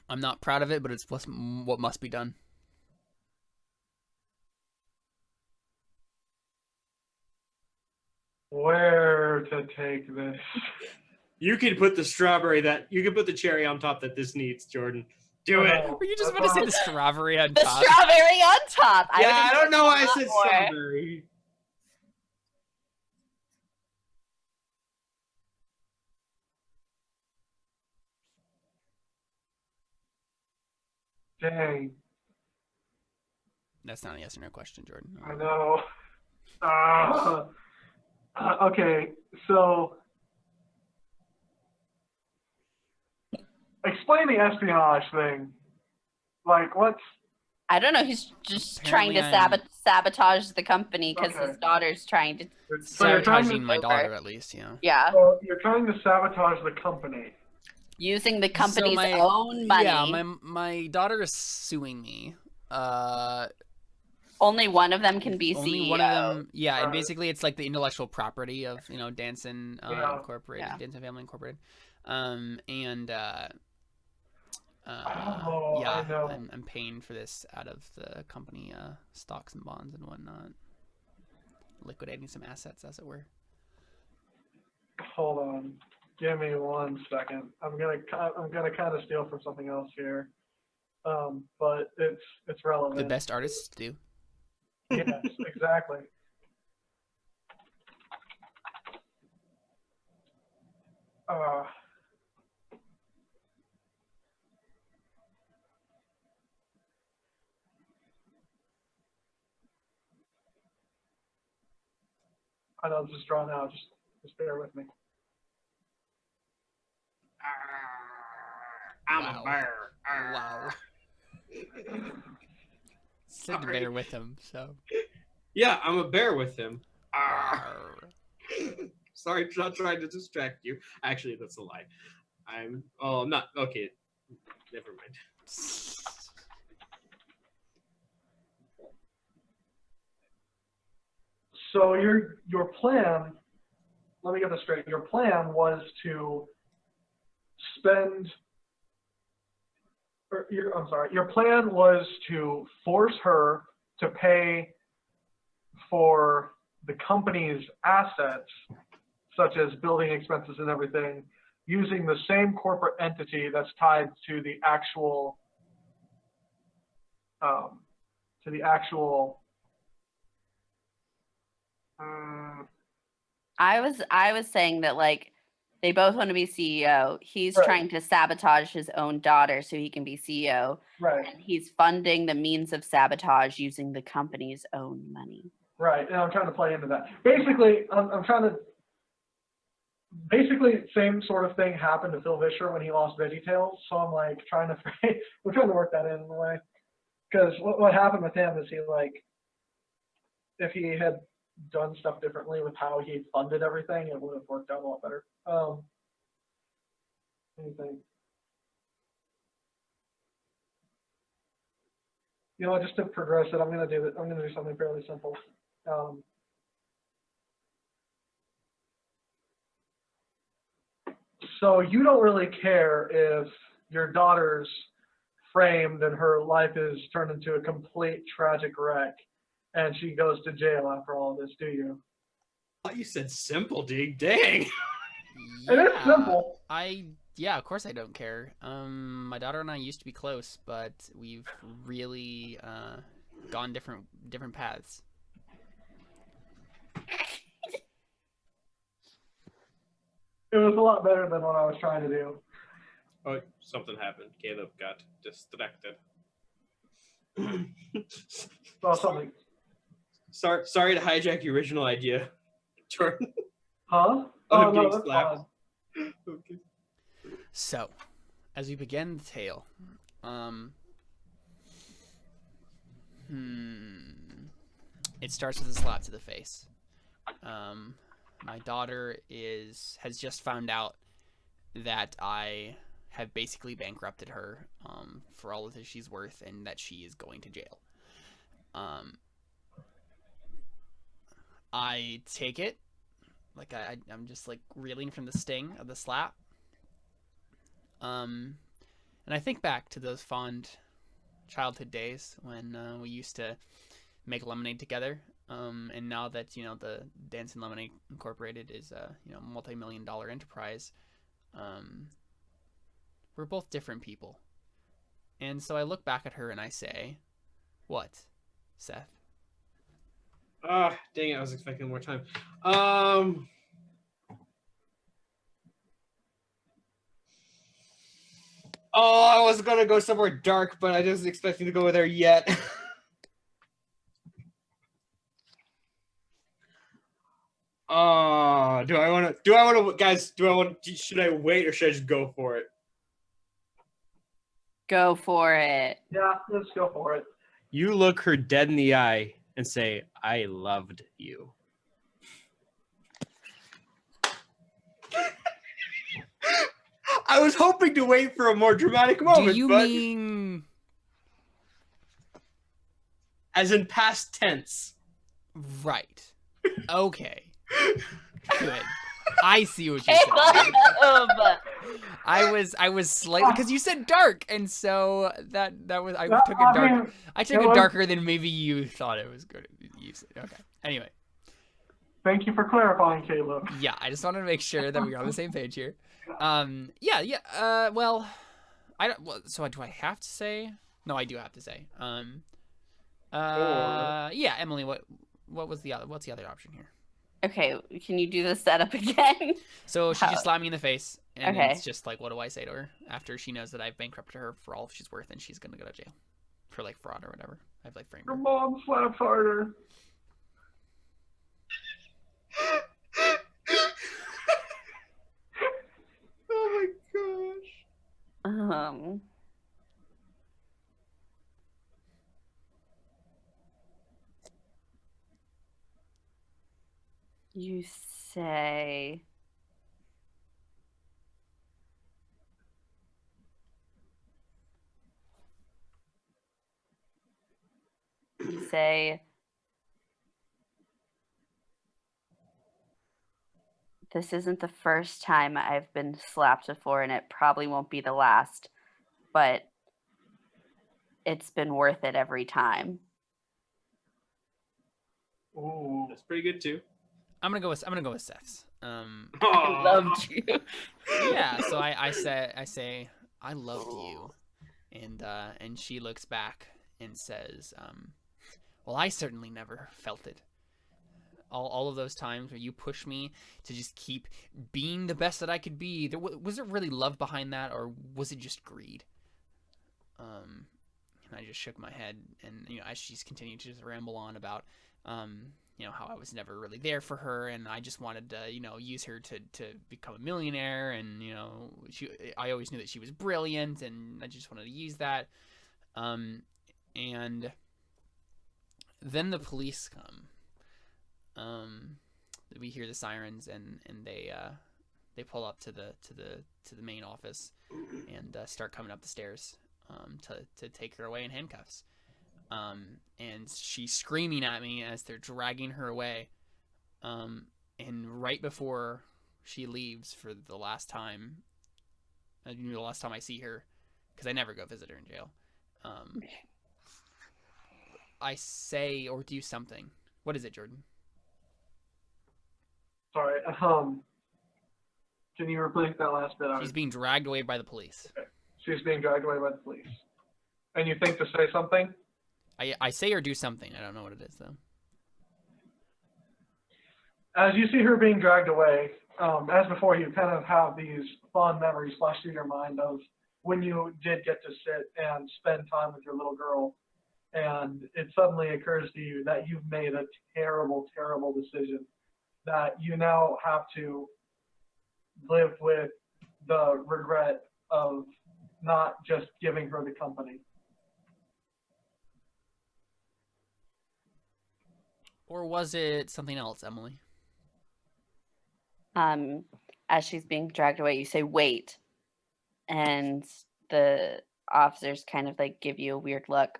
I'm not proud of it, but it's what must be done. Where to take this? You can put the cherry on top that this needs, Jordan. Do it. Were you just about to say the strawberry on The top? strawberry on top. Yeah, I don't know why I said more. strawberry. Dang. That's not a yes or no question, Jordan. I know. Okay, so explain the espionage thing. What's... I don't know. He's just Apparently trying to sabotage the company because Okay. his daughter's trying to. So you're trying Sabotaging to, my daughter, at least, yeah. Yeah, so you're trying to sabotage the company. using the company's my- own money. Yeah, my daughter is suing me. Only one of them can be Only CEO. one of them. Yeah, and Right. basically it's the intellectual property of Danson Yeah. Incorporated, Yeah. Danson Family Incorporated, Oh, yeah, I know. I'm paying for this out of the company stocks and bonds and whatnot, liquidating some assets, as it were. Hold on. Give me 1 second. I'm gonna kind of steal from something else here, but it's relevant. The best artists do. Yes, exactly. I know this is drawn out. Just bear with me. I'm Wow. a bear. Wow. Said to Sorry. bear with him, so. Yeah, I'm a bear with him. Rawr. Sorry, not trying to distract you. Actually, that's a lie. I'm not. Okay, never mind. So your plan, let me get this straight. Your plan was to spend, your plan was to force her to pay for the company's assets, such as building expenses and everything, using the same corporate entity that's tied to the actual, I was saying that like they both want to be CEO. He's Right. trying to sabotage his own daughter so he can be CEO. right, And he's funding the means of sabotage using the company's own money. right, and I'm trying to play into that. Basically, I'm trying to, basically same sort of thing happened to Phil Vischer when he lost VeggieTales, so I'm like we're trying to work that in a way. Because what happened with him is he like, if he had done stuff differently with how he funded everything, it would have worked out a lot better. Anything. You know, just to progress it, I'm gonna do something fairly simple. So you don't really care if your daughter's framed and her life is turned into a complete tragic wreck and she goes to jail after all of this, do you? I thought you said simple, dude. Dang. It is simple. Yeah, of course I don't care. My daughter and I used to be close, but we've really gone different paths. It was a lot better than what I was trying to do. Oh, something happened. Caleb got distracted. Well, something. Sorry to hijack your original idea, Jordan. Huh? Oh, no, getting that's slapped. fine. Okay. So, as we begin the tale, it starts with a slap to the face. My daughter has just found out that I have basically bankrupted her for all of that she's worth, and that she is going to jail. I take it, like I'm just like reeling from the sting of the slap. And I think back to those fond childhood days when we used to make lemonade together. And now that, you know, the Dancing Lemonade Incorporated is a, you know, multi-million-dollar enterprise, we're both different people. And so I look back at her and I say, what, Seth? Ah, dang it, I was expecting more time. Oh, I was gonna go somewhere dark, but I wasn't expecting to go there yet. Oh, should I wait or should I just go for it? Go for it. Yeah, let's go for it. You look her dead in the eye and say, I loved you. I was hoping to wait for a more dramatic moment. Do you but mean... as in past tense? Right. Okay. Good. I see what you're saying. I was slightly, because you said dark, and so that was I took it dark. I took it darker than maybe you thought it was good. Okay. Anyway. Thank you for clarifying, Caleb. Yeah, I just wanted to make sure that we were on the same page here. Well, I don't. Well, so do I have to say? No, I do have to say. Yeah, Emily. What's the other option here? Okay, can you do the setup again? So she just slapped me in the face, and Okay. it's just like, what do I say to her after she knows that I've bankrupted her for all she's worth, and she's gonna go to jail for like fraud or whatever. I've like framed her. Your mom slaps harder. Oh my gosh. Oh You say this isn't the first time I've been slapped before, and it probably won't be the last, but it's been worth it every time. Ooh. That's pretty good too. I'm gonna go with Seth's. I loved you. Yeah. So I say I loved you, and she looks back and says, well, I certainly never felt it. All of those times where you pushed me to just keep being the best that I could be, was there really love behind that, or was it just greed? And I just shook my head, and as she's continued to just ramble on about how I was never really there for her, and I just wanted to use her to become a millionaire, and I always knew that she was brilliant, and I just wanted to use that. And then the police come. We hear the sirens, and they pull up to the main office and start coming up the stairs to take her away in handcuffs. And she's screaming at me as they're dragging her away. And right before she leaves for the last time, the last time I see her, because I never go visit her in jail, I say or do something. What is it, Jordan? Sorry. Can you repeat that last bit? She's being dragged away by the police. Okay. She's being dragged away by the police. And you think to say something? I say or do something. I don't know what it is, though. As you see her being dragged away, as before, you kind of have these fond memories flash through your mind of when you did get to sit and spend time with your little girl. And it suddenly occurs to you that you've made a terrible, terrible decision, that you now have to live with the regret of not just giving her the company. Or was it something else, Emily? As she's being dragged away, you say, wait. And the officers kind of like give you a weird look.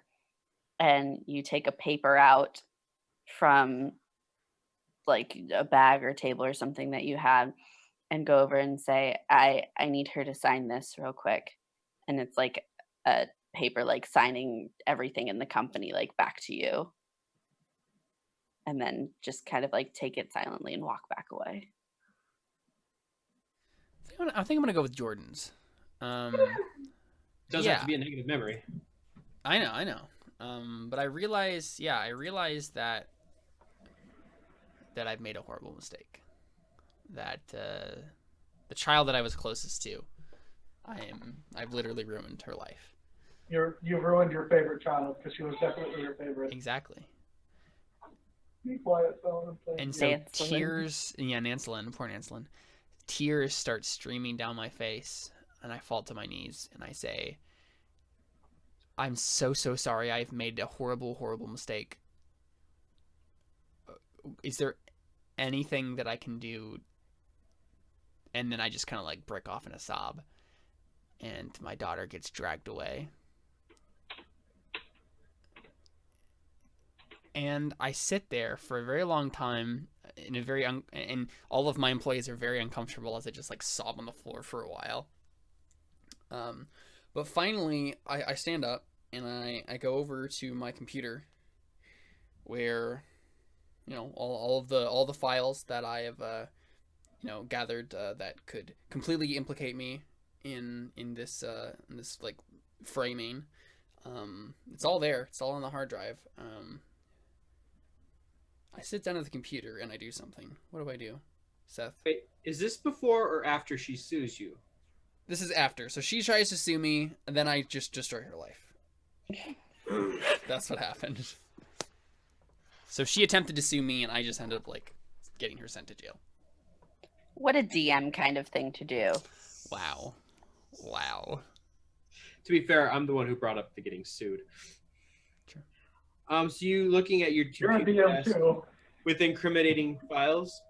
And you take a paper out from like a bag or table or something that you had and go over and say, I need her to sign this real quick. And it's like a paper like signing everything in the company like back to you. And then just kind of like take it silently and walk back away. I think I'm gonna go with Jordan's. Doesn't have to be a negative memory. I know. But I realize that I've made a horrible mistake. That the child that I was closest to, I've literally ruined her life. You've ruined your favorite child, because she was definitely your favorite. Exactly. Be quiet, Solomon. And so tears, Nancelyn, poor Nancelyn, tears start streaming down my face, and I fall to my knees, and I say, I'm so sorry. I've made a horrible, horrible mistake. Is there anything that I can do? And then I just kind of like break off in a sob, and my daughter gets dragged away. And I sit there for a very long time in a very and all of my employees are very uncomfortable as I just like sob on the floor for a while. But finally I stand up and I go over to my computer where all the files that I have gathered that could completely implicate me in this like framing. It's all there. It's all on the hard drive. I sit down at the computer and I do something. What do? Seth? Wait, is this before or after she sues you? This is after. So she tries to sue me, and then I just destroy her life. That's what happened. So she attempted to sue me, and I just ended up, like, getting her sent to jail. What a DM kind of thing to do. Wow. To be fair, I'm the one who brought up the getting sued. Sure. So you looking at your You're a DM too. with incriminating files?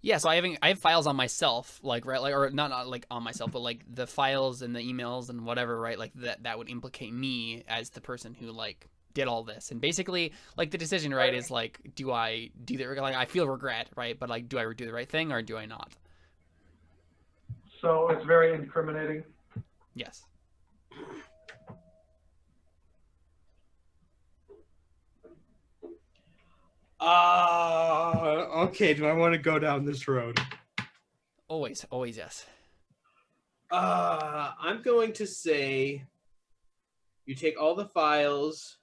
Yeah, so I have files on myself, like right, like or not like on myself, but like the files and the emails and whatever, right? Like that would implicate me as the person who like did all this. And basically, like the decision, right, is like, do I do the like I feel regret, right? But like, do I do the right thing or do I not? So it's very incriminating. Yes. Okay. Do I want to go down this road? Always yes. I'm going to say you take all the files.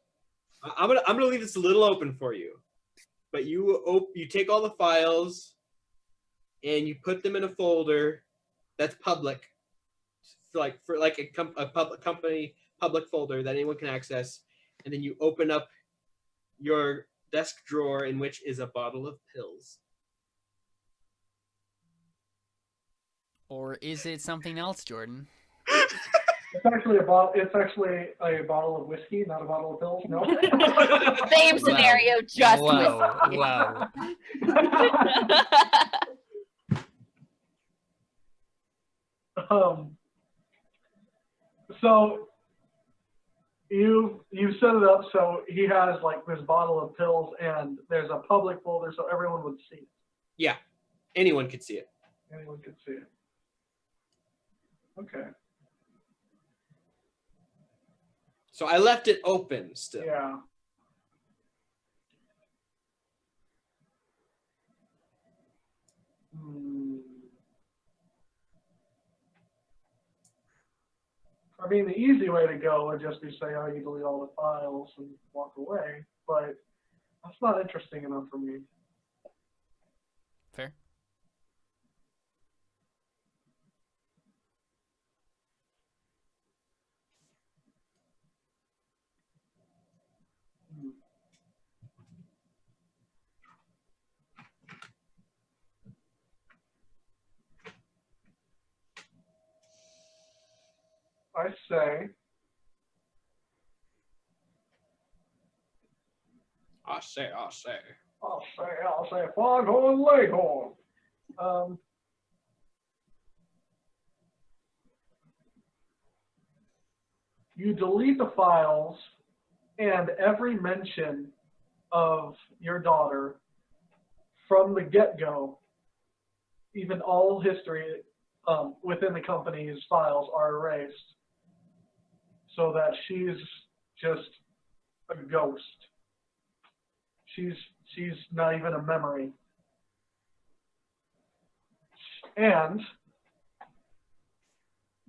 I'm gonna leave this a little open for you, but you take all the files and you put them in a folder that's public, for a public company public folder that anyone can access, and then you open up your desk drawer in which is a bottle of pills. Or is it something else, Jordan? It's actually a bottle of whiskey, not a bottle of pills. No. Same scenario, just whiskey. Wow. So you set it up so he has like this bottle of pills and there's a public folder so everyone would see it. Yeah, anyone could see it. Anyone could see it. Okay. So I left it open still. Yeah. I mean, the easy way to go would just be say, oh, you delete all the files and walk away, but that's not interesting enough for me. Fair. I say, Foghorn Leghorn. You delete the files and every mention of your daughter from the get-go, even all history within the company's files are erased so that she's just a ghost. She's not even a memory. And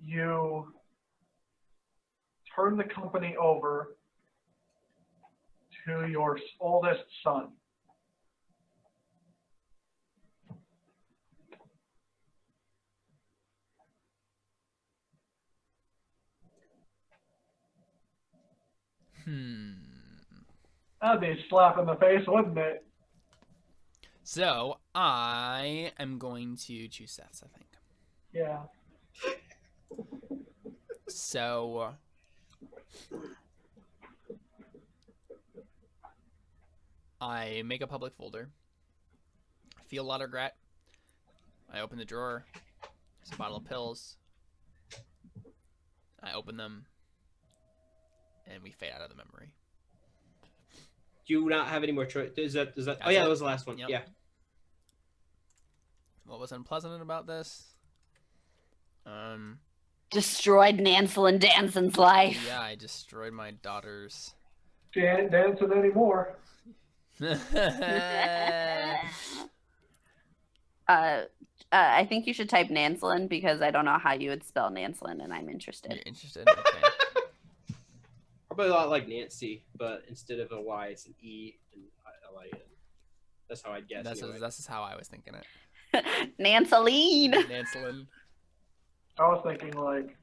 you turn the company over to your oldest son. That'd be a slap in the face, wouldn't it? So I am going to choose Seth's, I think. Yeah. So I make a public folder. I feel a lot of regret. I open the drawer. There's a bottle of pills. I open them. And we fade out of the memory. Do you not have any more choice? Is that? That's Oh yeah, it. that was the last one. Yep. Yeah. What was unpleasant about this? Destroyed Nansel and Danson's life. Yeah, I destroyed my daughter's. She ain't dancing anymore. I think you should type Nancelin because I don't know how you would spell Nancelin, and I'm interested. You're interested? Okay. Probably a lot like Nancy, but instead of a Y, it's an E and L-I-N. That's how I guess. That's how I was thinking it. Nanceline. Nancelin. I was thinking like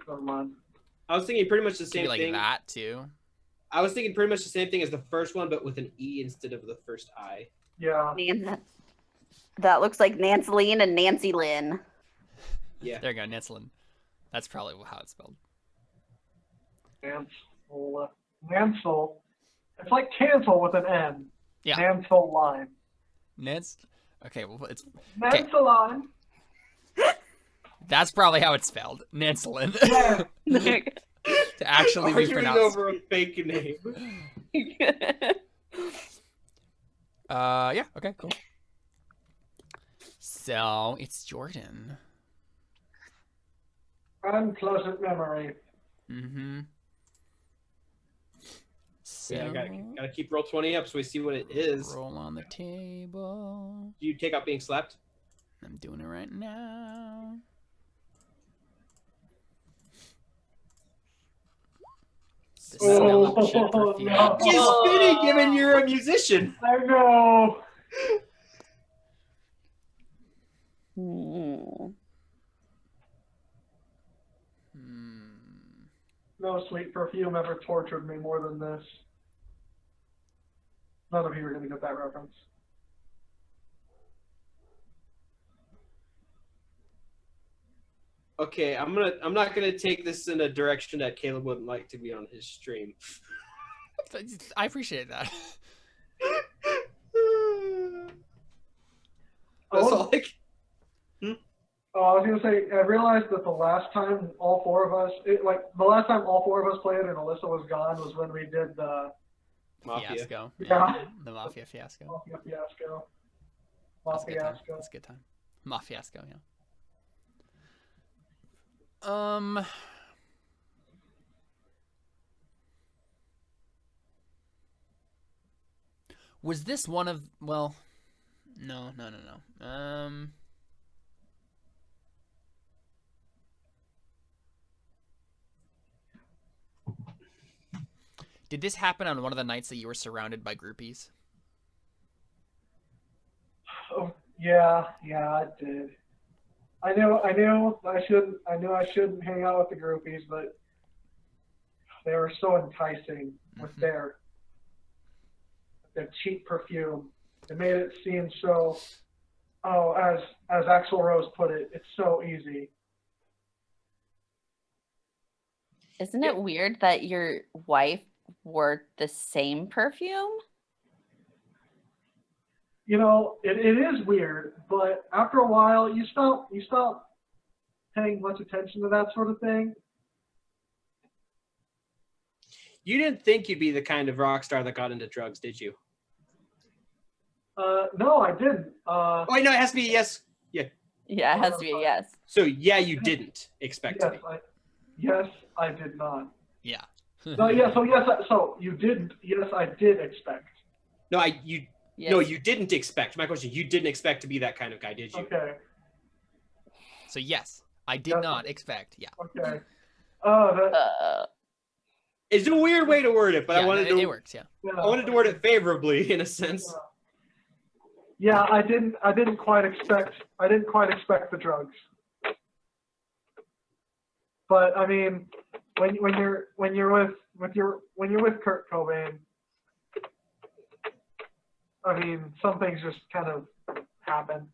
never mind. I was thinking pretty much the Could same be like thing. that too. I was thinking pretty much the same thing as the first one, but with an E instead of the first I. Yeah. That looks like Nancy Lynn and Nancy Lynn. Yeah. There you go, Nancelin. That's probably how it's spelled. Nansel. Nansel. It's like cancel with an N. Yeah. Nansel line. Nance. Okay, well, it's Nansel line. that's probably how it's spelled. Nancelin. Yeah. To actually be Arguing pronounced. over a fake name. Yeah. Okay. Cool. So it's Jordan. Unpleasant memory. Mm-hmm. So Yeah, I gotta keep roll 20 up so we see what it is. roll on the table. Do you take out being slept? I'm doing it right now. The smell of cheap Oh, perfume. no. Just spinning, given you're a musician. I know. Hmm. No sweet perfume ever tortured me more than this. None of you are going to get that reference. Okay, I'm not gonna take this in a direction that Caleb wouldn't like to be on his stream. I appreciate that. That's all I Oh, I was going to say, I realized that the last time all four of us, the last time all four of us played and Alyssa was gone was when we did the Mafia. Fiasco. Yeah. The Mafia Fiasco. Mafia Fiasco. That's a good time. Fiasco. That's a good time. Mafia Fiasco, yeah. Was this one of, well, no. Did this happen on one of the nights that you were surrounded by groupies? Oh, yeah, it did. I knew I shouldn't hang out with the groupies, but they were so enticing with their cheap perfume. It made it seem so, as Axl Rose put it, it's so easy. Isn't it weird that your wife wore the same perfume? You know, it is weird, but after a while, you stop paying much attention to that sort of thing. You didn't think you'd be the kind of rock star that got into drugs, did you? No, I didn't. Oh, wait, no, it has to be a yes. Yeah. Yeah, it has to be a yes. So, yeah, you didn't expect to be. Yes, I did not. Yeah. No, yeah. So you didn't. Yes, I did expect. No, Yes. No, you didn't expect. My question, you didn't expect to be that kind of guy, did you? Okay. So yes, I did not expect. Yeah. Okay. Oh, It's a weird way to word it, but Yeah, I wanted to. it works. Yeah. I wanted to word it favorably, in a sense. Yeah, I didn't quite expect the drugs. But I mean, when you're with Kurt Cobain, I mean, some things just kind of happen.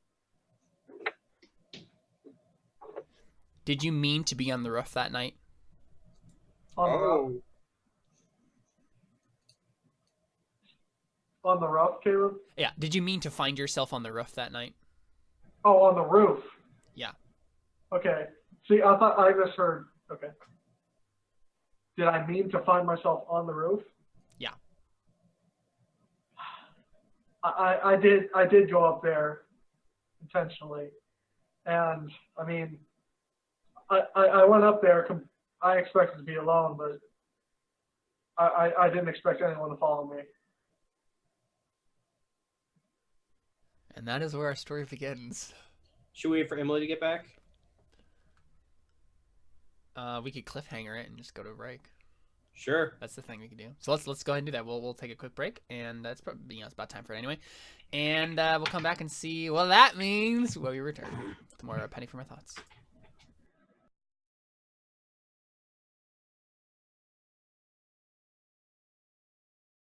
Did you mean to be on the roof that night? On the roof, Caleb? Yeah. Did you mean to find yourself on the roof that night? Oh, on the roof. Yeah. Okay. See, I thought I misheard. Okay. Did I mean to find myself on the roof? Yeah. I did go up there intentionally, and I mean, I went up there. I expected to be alone, but I didn't expect anyone to follow me. And that is where our story begins. Should we wait for Emily to get back? We could cliffhanger it and just go to break. Sure. That's the thing we can do. So let's go ahead and do that. We'll take a quick break, and that's probably it's about time for it anyway. And we'll come back and see what that means when we return with more Penny for My Thoughts.